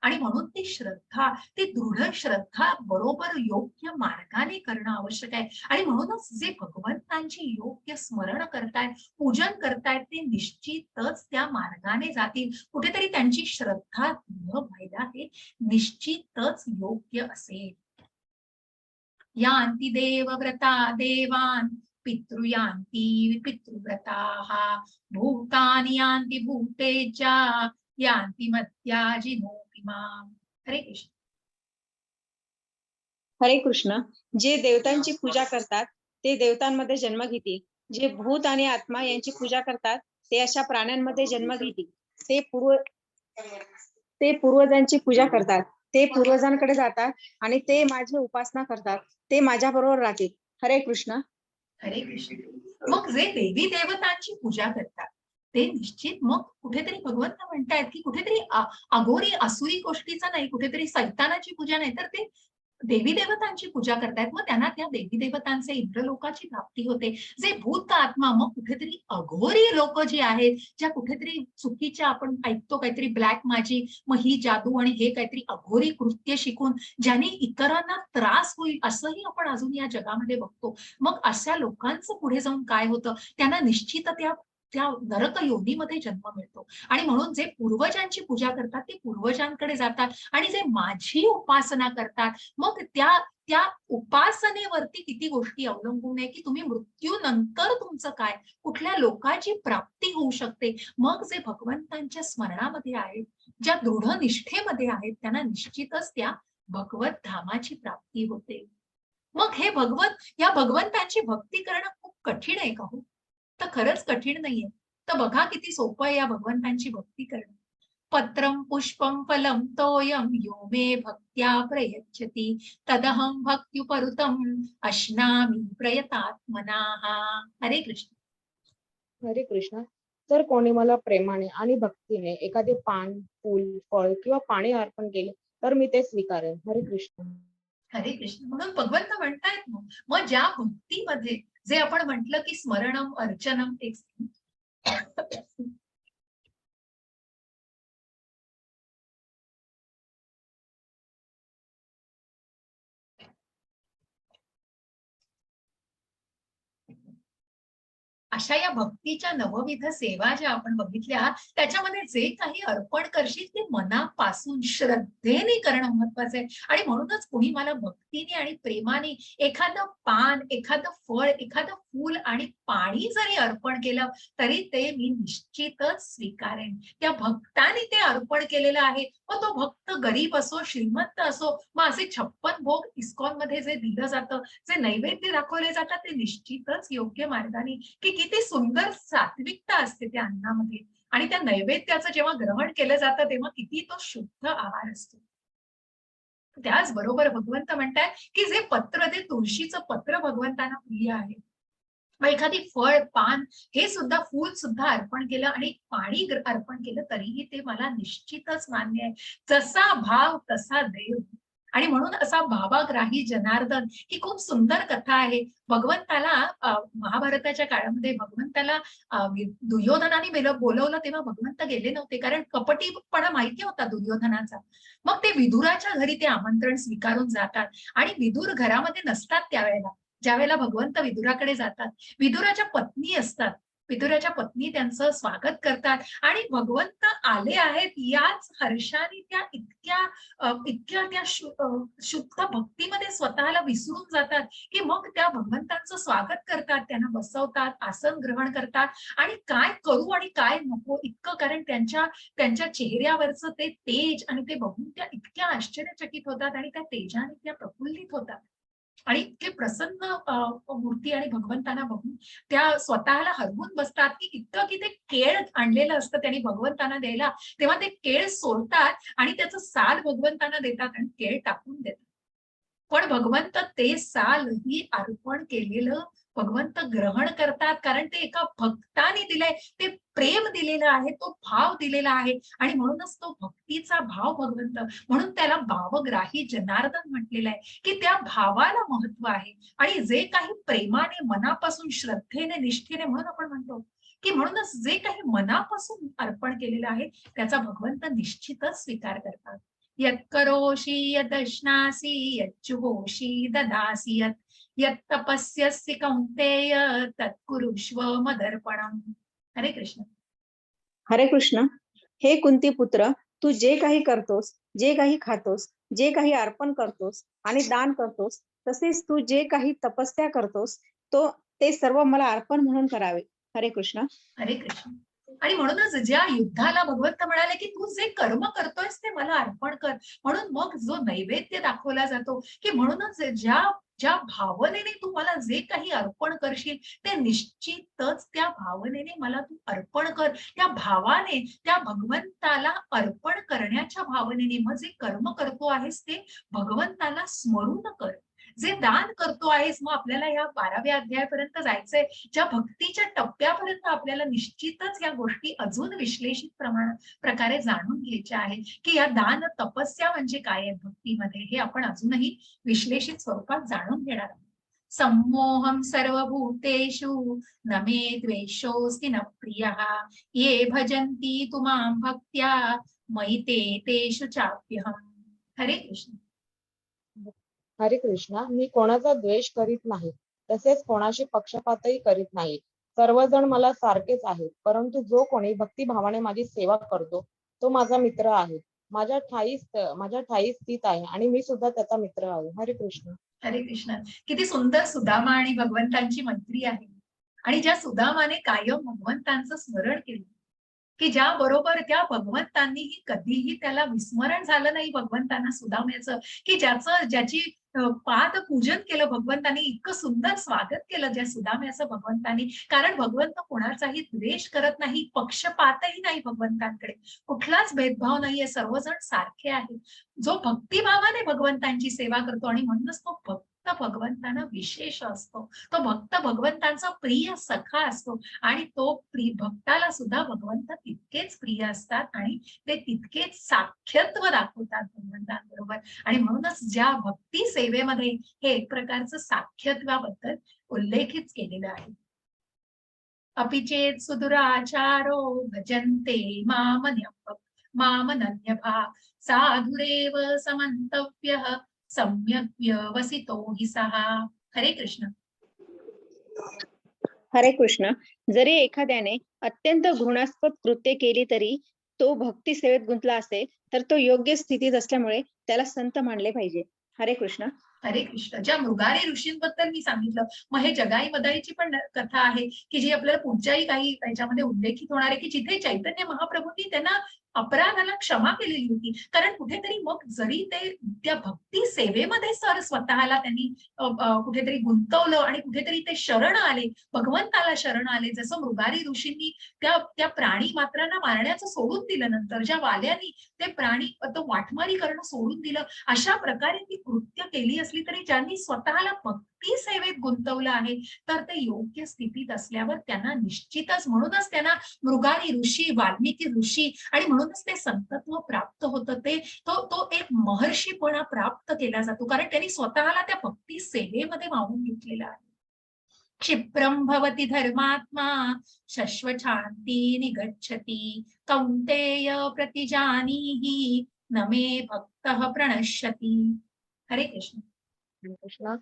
आणि म्हणून ती श्रद्धा, ती दृढ श्रद्धा बरोबर योग्य मार्गाने करणं आवश्यक आहे. आणि म्हणूनच जे भगवंतांची योग्य स्मरण करतायत, पूजन करतायत, ते निश्चितच त्या मार्गाने जातील. कुठेतरी त्यांची श्रद्धा दृढ व्हायला हे निश्चितच योग्य असेल. यान्ति देवव्रता देवान् पितृयान्ति पितृव्रताः भूतानि यान्ति भूतेजा यान्ति मद्याजिनोऽपि माम्. हरे कृष्ण. हरे कृष्ण. जे देवतांची पूजा करतात ते देवतांमध्ये जन्म घेतील जे भूत आणि आत्मा यांची पूजा करतात ते अशा प्राण्यांमध्ये जन्म घेतील. ते पूर्वजांची पूजा करतात. ते पूर्वजांकडे जातात आणि ते माझी उपासना करतात. ते माझ्या बरोबर राहतील. हरे कृष्ण. हरे कृष्ण. मग जे देवी देवतांची पूजा करतात ते निश्चित मग कुठेतरी भगवंत म्हणतायत की कुठेतरी अघोरी असुरी गोष्टीचा नाही, कुठेतरी सैतानाची पूजा नाही, तर ते देवी देवतांची पूजा करतायत. मग त्यांना त्या देवी देवतांचे इंद्रलोकाची प्राप्ती होते. जे भूत आत्मा मग कुठेतरी अघोरी लोक जी आहेत, ज्या कुठेतरी चुकीच्या आपण ऐकतो काहीतरी ब्लॅक मॅजिक, मग ही जादू आणि हे काहीतरी अघोरी कृत्य शिकून ज्यांनी इतरांना त्रास होईल असंही आपण अजून या जगामध्ये बघतो. मग अशा लोकांचं पुढे जाऊन काय होतं, त्यांना निश्चित त्या नरक योनीमध्ये जन्म मिळतो. आणि म्हणून जे पूर्वजांची पूजा करतात ते पूर्वजांकडे जातात आणि जे माझी उपासना करतात मग त्या उपासनेवरती किती गोष्टी अवलंबून आहे की तुम्ही मृत्यूनंतर तुमचं काय, कुठल्या लोकाची प्राप्ती होऊ शकते. मग जे भगवंतांच्या स्मरणामध्ये आहेत, ज्या दृढ निष्ठेमध्ये आहेत, त्यांना निश्चितच त्या भगवत धामाची प्राप्ती होते. मग हे या भगवंतांची भक्ती करणं खूप कठीण आहे का हो? तर खरंच कठीण नाहीये. तर बघा किती सोपं आहे या भगवंतांची भक्ती करणं. पत्रं पुष्पं फलं तोयं यो मे भक्त्या प्रयच्छति तदहं भक्त्युपरुतम् अश्नामि प्रयतात्मनाः. हरे कृष्ण. हरे कृष्ण. जर कोणी मला प्रेमाने आणि भक्तीने एखादे पान, फूल, फळ किंवा पाणी अर्पण केले तर मी ते स्वीकारेन. हरे कृष्ण. हरे कृष्ण. म्हणून भगवंत म्हणतायत मग ज्या भक्तीमध्ये जे आपण म्हटलं की स्मरणम अर्चनम एक अशा या भक्तीच्या नवविध सेवा ज्या आपण बघितल्या त्याच्यामध्ये जे काही अर्पण करशील ते मनापासून श्रद्धेने करणं महत्वाचं आहे. आणि म्हणूनच कोणी मला भक्तीने आणि प्रेमाने एखादं पान, एखादं फळ, एखादं फूल आणि पाणी जरी अर्पण केलं तरी ते मी निश्चितच स्वीकारेन. त्या भक्ताने ते अर्पण केलेलं आहे. मग तो भक्त गरीब असो, श्रीमंत असो, मग असे 56 भोग इस्कॉन मध्ये जे दिलं जातं, जे नैवेद्य दाखवले जातात ते निश्चितच योग्य मार्गाने की किती सुंदर सात्विकता असते त्या अन्नामध्ये. आणि त्या नैवेद्याचं जेव्हा ग्रहण केलं जातं तेव्हा किती तो शुद्ध आहार असतो. त्याचबरोबर भगवंत म्हणतात की जे पत्र, ते तुळशीचं पत्र भगवंतांना प्रिय आहे. मग एखादी फळ, पान, हे सुद्धा फूल सुद्धा अर्पण केलं आणि पाणी अर्पण केलं तरीही ते मला निश्चितच मान्य आहे. जसा भाव तसा देव. आणि म्हणून असा भावाग्राही जनार्दन ही खूप सुंदर कथा आहे. भगवंताला महाभारताच्या काळामध्ये भगवंताला दुर्योधनाने बोलवलं तेव्हा भगवंत गेले नव्हते, कारण कपटीपणा माहिती होता दुर्योधनाचा. मग ते विदुराच्या घरी ते आमंत्रण स्वीकारून जातात आणि विदुर घरामध्ये नसतात त्यावेळेला. ज्यावेळेला भगवंत विदुराकडे जातात, विदुराच्या पत्नी असतात. विदुराच्या पत्नी त्यांचं स्वागत करतात आणि भगवंत आले आहेत याच हर्षाने त्या इतक्या त्या शुद्ध भक्तीमध्ये स्वतःला विसरून जातात की मग त्या भगवंतांचं स्वागत करतात, त्यांना बसवतात, आसन ग्रहण करतात आणि काय करू आणि काय नको इतकं, कारण त्यांच्या चेहऱ्यावरचं ते तेज आणि ते बघून त्या इतक्या आश्चर्यचकित होतात आणि त्या तेजाने त्या प्रफुल्लित होतात आणि इतके प्रसन्न मूर्ती आणि भगवंतांना बघून त्या स्वतःला हरवून बसतात की इतकं की ते केळ आणलेलं असतं त्यांनी भगवंतांना द्यायला, तेव्हा ते केळ सोडतात आणि त्याचं साल भगवंतांना देतात आणि केळ टाकून देतात. पण भगवंत ते सालही अर्पण केलेलं भगवंत ग्रहण करतात, कारण ते एका भक्ताने दिलंय, ते प्रेम दिलेलं आहे, तो भाव दिलेला आहे आणि म्हणूनच तो भक्तीचा भाव भगवंत, म्हणून त्याला भावग्राही जनार्दन म्हटलेलं आहे की त्या भावाला महत्व आहे. आणि जे काही प्रेमाने, मनापासून, श्रद्धेने, निष्ठेने, म्हणून आपण म्हणतो की म्हणूनच जे काही मनापासून अर्पण केलेलं आहे त्याचा भगवंत निश्चितच स्वीकार करतात. यत्करोषि यदश्नासि यच्जुहोषि ददासि यत्तपस्यसि कौन्तेय तत्कुरुष्व मदर्पणम्. हरे कृष्ण. हरे कृष्ण. हे कुंती पुत्र, तू जे काही करतोस, जे काही खातोस, जे काही अर्पण करतोस आणि दान करतोस, तसेच तू जे काही तपस्या करतोस ते सर्व मला अर्पण म्हणून करावे. हरे कृष्ण. हरे कृष्ण. आणि म्हणूनच ज्या युद्धाला भगवंत म्हणाले की तू जे कर्म करतोयस ते मला अर्पण कर, म्हणून मग जो नैवेद्य दाखवला जातो की म्हणूनच ज्या ज्या भावनेने तू मला जे काही अर्पण करशील ते निश्चितच त्या भावनेने मला तू अर्पण कर. त्या भावाने त्या भगवंताला अर्पण करण्याच्या भावनेने मग जे कर्म करतो आहेस ते भगवंताला स्मरून कर. जे दान करतो आहेस, मग आपल्याला या 12व्या अध्यायापर्यंत जायचंय, ज्या भक्तीच्या टप्प्यापर्यंत आपल्याला निश्चितच या गोष्टी अजून विश्लेषित प्रकारे जाणून घ्यायच्या आहेत की या दान तपस्या म्हणजे काय आहे भक्तीमध्ये, हे आपण अजूनही विश्लेषित स्वरूपात जाणून घेणार आहोत. सम्मोहम सर्वभूतेषु न मे द्वेषोऽस्ति न प्रियः ये भजन्ति तु मां भक्त्या मयि ते तेषु चाप्यहम्. हरे कृष्ण. हरे कृष्णा. मी कोणाचा द्वेष करीत नाही, तसेच कोणाशी पक्षपातही करीत नाही. सर्वजण मला सारखेच आहेत, परंतु जो कोणी भक्तिभावाने माझी सेवा करतो तो माझा मित्र आहे. माझ्या ठायी स्थित आहे आणि मी सुद्धा त्याचा मित्र आहे. हरे कृष्ण. हरे कृष्ण. किती सुंदर सुदामा आणि भगवंतांची मैत्री आहे. आणि ज्या सुदामाने कायम भगवंतांचं स्मरण केलं की ज्या बरोबर त्या भगवंतांनीही कधीही त्याला विस्मरण झालं नाही भगवंतांना सुदाम्याचं, की ज्याची पाद पूजन केलं भगवंतांनी, इतकं सुंदर स्वागत केलं ज्या सुदाम्याचं भगवंतांनी. कारण भगवंत कोणाचाही द्वेष करत नाही, पक्षपातही नाही भगवंतांकडे, कुठलाच भेदभाव नाहीये, सर्वजण सारखे आहेत. जो भक्तिभावाने भगवंतांची सेवा करतो आणि म्हणूनच तो भक्त भगवंतांना विशेष असतो, तो भक्त भगवंतांचा प्रिय सखा असतो आणि तो भक्ताला सुद्धा भगवंत तितकेच प्रिय असतात आणि ते तितकेच साख्यत्व दाखवतात भगवंतांबरोबर. आणि म्हणूनच ज्या भक्ती सेवेमध्ये हे एक प्रकारचं साख्यत्वाबद्दल उल्लेखित केलेलं आहे. अपिचेत सुदुराचारो भजन्ते मामनन्यभा साधुरेव समन्तव्यः सम्यक् व्यवसितो हि सः. हरे कृष्ण. हरे कृष्ण. जरी एखाद्याने अत्यंत घृणास्पद कृत्य केली तरी तो भक्ती सेवेत गुंतला असेल तर तो योग्य स्थितीत असल्यामुळे त्याला संत मानले पाहिजे. हरे कृष्ण. हरे कृष्ण. ज्या मृगारी ऋषींबद्दल मी सांगितलं, मग हे जगाई मदाईची पण कथा आहे की जी आपल्याला पुढच्याही काही याच्यामध्ये उल्लेखित होणार आहे की जिथे चैतन्य महाप्रभूंनी त्यांना अपराधाला क्षमा केलेली होती. कारण कुठेतरी मग जरी ते त्या भक्ती सेवेमध्ये सर स्वतःला त्यांनी कुठेतरी गुंतवलं आणि कुठेतरी ते शरण आले, भगवंताला शरण आले. जसं मृगारी ऋषींनी त्या प्राणी मात्रांना मारण्याचं सोडून दिलं, नंतर ज्या वाल्यानी ते प्राणी तो वाटमारी करणं सोडून दिलं, अशा प्रकारे ती कृत्य केली असली तरी ज्यांनी स्वतःला भक्ती सेवेत गुंतवलं आहे तर ते योग्य स्थितीत असल्यावर त्यांना निश्चितच, म्हणूनच त्यांना मृगारी ऋषी, वाल्मिकी ऋषी आणि म्हणूनच ते संतत्व प्राप्त होतं. तो एक महर्षीपणा प्राप्त केला जातो कारण त्यांनी स्वतःला त्या भक्ती सेवेमध्ये वाहून घेतलेला आहे. क्षिप्रम भवति धर्मात्मा शश्वशांती निगच्छति कौंतेय प्रतिजानीहि न मे भक्तः प्रणश्यति. हरे कृष्ण. कृष्ण.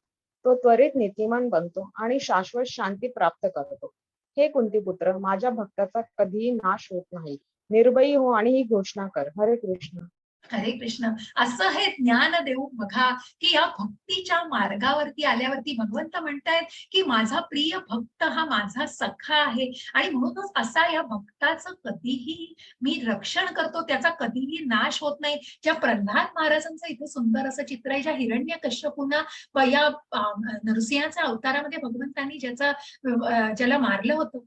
तो त्वरित नीतिमान बनतो आणि शाश्वत शांती प्राप्त करतो. हे कुंतीपुत्र, माझ्या भक्ताचा कधीही नाश होत नाही. निर्भयी हो आणि ही घोषणा कर. हरे कृष्ण. हरे कृष्ण. असं हे ज्ञान देऊन बघा की या भक्तीच्या मार्गावरती आल्यावरती भगवंत म्हणतायत की माझा प्रिय भक्त हा माझा सखा आहे आणि म्हणूनच असा या भक्ताचं कधीही मी रक्षण करतो, त्याचा कधीही नाश होत नाही. ज्या प्रल्हाद महाराजांचं इथे सुंदर असं चित्र आहे, ज्या हिरण्यकश्यपूंना या नरसिंहाच्या अवतारामध्ये भगवंतांनी ज्याला मारलं होतं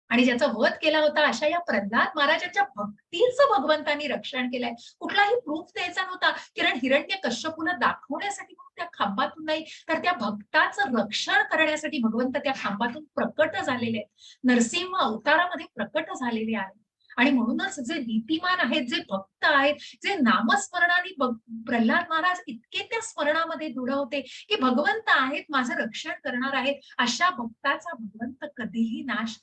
आणि ज्याचा वध केला होता, अशा या प्रल्हाद महाराजांच्या भक्तीचं भगवंतांनी रक्षण केलंय. कुठलाही प्रूफ द्यायचा नव्हता, कारण हिरण्यकश्यपूला दाखवण्यासाठी त्या खांबातून नाही तर त्या भक्ताचं रक्षण करण्यासाठी भगवंत त्या खांबातून प्रकट झालेले आहेत, नरसिंह अवतारामध्ये प्रकट झालेले आहेत. आणि म्हणूनच जे नीतिमान आहेत, जे भक्त आहेत, जे नामस्मरणाने प्रल्हाद महाराज इतके त्या स्मरणामध्ये दृढ होते की भगवंत आहेत, माझं रक्षण करणार आहेत, अशा भक्ताचा भगवंत कधीही नाश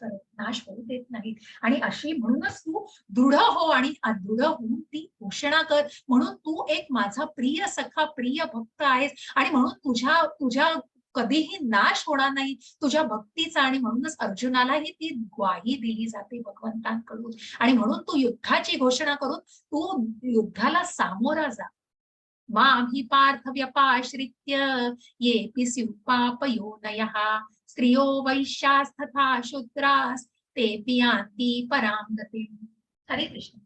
होऊ देत नाहीत. आणि अशी म्हणूनच तू दृढ हो आणि अदृढ होऊन ती घोषणा कर. म्हणून तू एक माझा प्रिय सखा, प्रिय भक्त आहेस आणि म्हणून तुझ्या कधीही नाश होणार नाही तुझ्या भक्तीचा. आणि म्हणूनच अर्जुनालाही ती ग्वाही दिली जाते भगवंतांकडून. आणि म्हणून तू युद्धाची घोषणा करून तू युद्धाला सामोरा जा. माहि पार्थ व्यपाश्रित्य येऽपि स्युः पापयोनयः स्त्रियो वैश्यास्तथा शूद्रास् तेऽपि यान्ति परां गतिम्. हरे कृष्ण.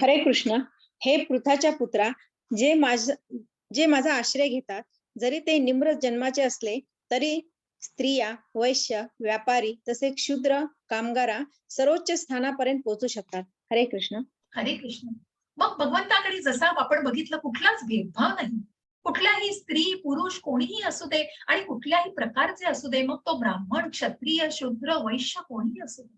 हरे कृष्ण. हे पृथाच्या पुत्रा, जे माझा आश्रय घेतात, जरी ते निम्र जन्माचे असले तरी स्त्रिया, वैश्य, व्यापारी तसे क्षुद्र कामगारा सर्वोच्च स्थानापर्यंत पोहोचू शकतात. हरे कृष्ण. हरे कृष्ण. मग भगवंताकडे जसा आपण बघितलं, कुठलाच भेदभाव नाही. कुठल्याही स्त्री पुरुष कोणीही असू दे आणि कुठल्याही प्रकारचे असू दे, मग तो ब्राह्मण क्षत्रिय शूद्र वैश्य कोणीही असू दे,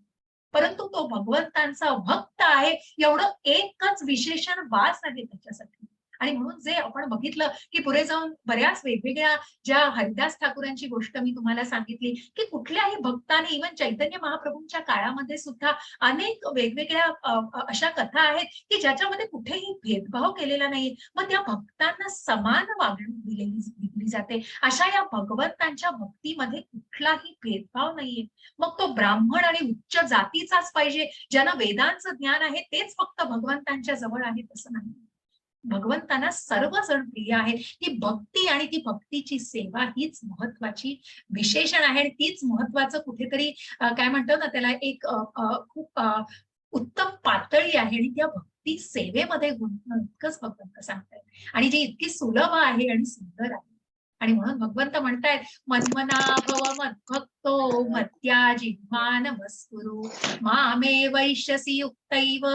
परंतु तो भगवंतांचा भक्त आहे एवढं एकच विशेषण वास आहे त्याच्यासाठी. आणि म्हणून जे आपण बघितलं की पुढे जाऊन बऱ्याच वेगवेगळ्या ज्या हरिदास ठाकूरांची गोष्ट मी तुम्हाला सांगितली की कुठल्याही भक्ताने इव्हन चैतन्य महाप्रभूंच्या काळामध्ये सुद्धा अनेक वेगवेगळ्या अशा कथा आहेत की ज्याच्यामध्ये कुठेही भेदभाव केलेला नाही. मग त्या भक्तांना समान वागणूक दिली जाते. अशा या भगवंतांच्या भक्तीमध्ये कुठलाही भेदभाव नाहीये. मग तो ब्राह्मण आणि उच्च जातीचाच पाहिजे, ज्यांना वेदांचं ज्ञान आहे तेच फक्त भगवंतांच्या जवळ आहे, तसं नाही. भगवंतांना सर्वजण प्रिय आहेत. ती भक्ती आणि ती भक्तीची सेवा हीच महत्वाची विशेषण आहे आणि तीच महत्वाचं कुठेतरी काय म्हणतो ना त्याला एक खूप उत्तम पातळी आहे आणि त्या भक्ती सेवेमध्ये गुंतणं इतकंच भगवंत सांगतायत आणि जी इतकी सुलभ आहे आणि सुंदर आहे. आणि म्हणून भगवंत म्हणतायत मन्मना भव मद्भक्तो मत्याजी नमस्कुरु मामे वैश्यसि युक्तैव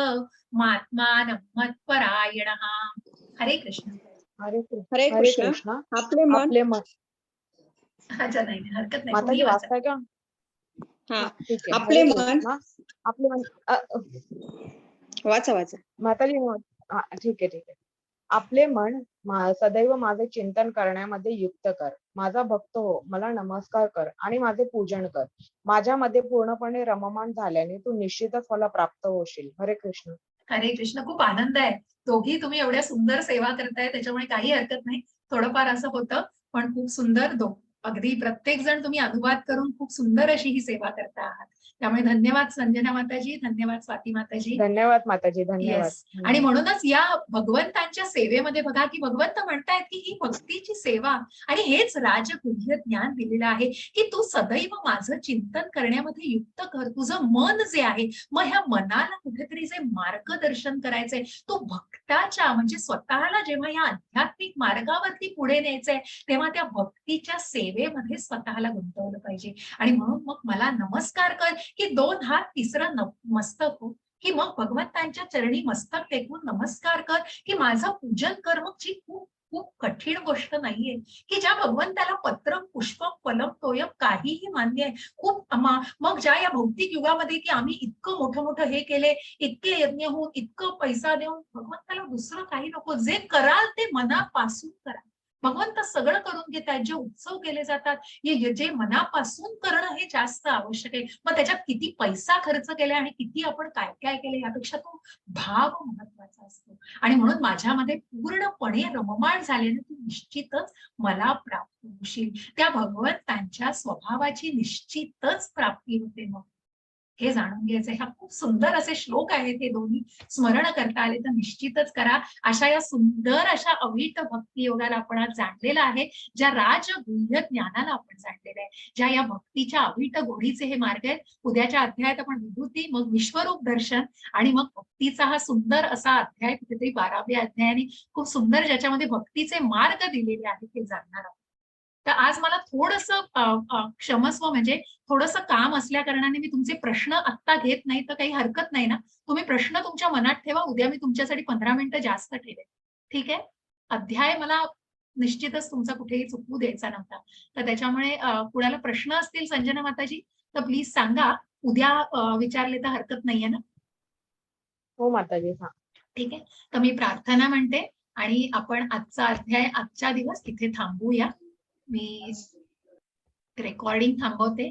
मात्मानं मत्परायणः. हरे कृष्ण. हरे कृष्ण. हरे हरे कृष्ण. कृष्ण. आपले मन आपले मन. अच्छा नाही हरकत नाही. माताजी कोणी वाचा. वाचताय का? हा, ठीक आहे. आपले हरे मन कृष्ण. आपले मन वाचा. माताजी ठीक आहे. आपले मन सदैव माझे चिंतन करण्यामध्ये युक्त कर. माझा भक्त हो, मला नमस्कार कर आणि माझे पूजन कर. माझ्यामध्ये पूर्णपणे रममाण झाल्याने तू निश्चितच मला प्राप्त होशील. हरे कृष्ण. हरे कृष्ण. खूप आनंद आहे. दोघी तुम्ही एवढ्या सुंदर सेवा करताय, त्याच्यामुळे काही हरकत नाही. थोडंफार असं होतं पण खूप सुंदर. अगदी प्रत्येक जण तुम्ही अनुवाद करून खूप सुंदर अशी ही सेवा करता आहात. त्यामुळे धन्यवाद संजना माताजी, धन्यवाद स्वाती माताजी. धन्यवाद माताजी. धन्यवाद. आणि म्हणूनच या भगवंतांच्या सेवेमध्ये बघा की भगवंत म्हणतायत की ही भक्तीची सेवा आणि हेच राजगुह्य ज्ञान दिलेलं आहे की तू सदैव माझं चिंतन करण्यामध्ये युक्त कर. तुझं मन जे आहे, मग ह्या मनाला कुठेतरी जे मार्गदर्शन करायचंय, तू भक्ताच्या म्हणजे स्वतःला जेव्हा या आध्यात्मिक मार्गावरती पुढे न्यायचंय तेव्हा त्या भक्तीच्या सेवेमध्ये स्वतःला गुंतवलं पाहिजे. आणि म्हणून मग मला नमस्कार कर की 2 हात 3रं मस्तक हो, की मग भगवंतांच्या चरणी मस्तक टेकून नमस्कार कर की माझं पूजन कर. मग जी खूप खूप कठीण गोष्ट नाहीये की ज्या भगवंताला पत्रम पुष्पम फलम तोयम काहीही मान्य आहे. खूप मग ज्या या भौतिक युगामध्ये की आम्ही इतकं मोठं हे केले, इतके यज्ञ होऊन, इतकं पैसा देऊन, भगवंताला दुसरं काही नको. जे कराल ते मनापासून करा. भगवंत सगळं करून घेतात. जे उत्सव केले जातात जे मनापासून करणं हे जास्त आवश्यक आहे. मग त्याच्यात किती पैसा खर्च केला आणि किती आपण काय काय केले यापेक्षा तो भाव महत्वाचा असतो. आणि म्हणून माझ्यामध्ये पूर्णपणे रममाण झाल्याने तू निश्चितच मला प्राप्त होशील. त्या भगवंतांच्या स्वभावाची निश्चितच प्राप्ती होते. मग हे जाणून घ्यायचंय. हा खूप सुंदर असे श्लोक आहेत. हे दोन्ही स्मरण करता आले तर निश्चितच करा. अशा या सुंदर अशा अवीट भक्ती योगाला आपण आज जाणलेलं आहे, ज्या राजगुह्य ज्ञानाला आपण जाणलेलं आहे, ज्या या भक्तीच्या अवीट गोडीचे हे मार्ग आहेत. उद्याच्या अध्यायात आपण विभूती, मग विश्वरूप दर्शन आणि मग भक्तीचा हा सुंदर असा अध्याय कुठेतरी 12व्या अध्यायाने खूप सुंदर ज्याच्यामध्ये भक्तीचे मार्ग दिलेले आहेत ते जाणणार आहोत. तर आज मला थोडंसं क्षमस्व म्हणजे थोडंसं काम असल्या कारणाने मी तुमचे प्रश्न आत्ता घेत नाही. तर काही हरकत नाही ना? तुम्ही प्रश्न तुमच्या मनात ठेवा. उद्या मी तुमच्यासाठी 15 मिनिटं जास्त ठेवेन. ठीक आहे? अध्याय मला निश्चितच तुमचा कुठेही चुकवू द्यायचा नव्हता. तर त्याच्यामुळे कुणाला प्रश्न असतील संजना माताजी तर प्लीज सांगा. उद्या विचारले तर हरकत नाहीये ना? हो माताजी. ठीक आहे. तर मी प्रार्थना म्हणते आणि आपण आजचा अध्याय आजच्या दिवस इथे थांबूया. मी रेकॉर्डिंग थांबवते.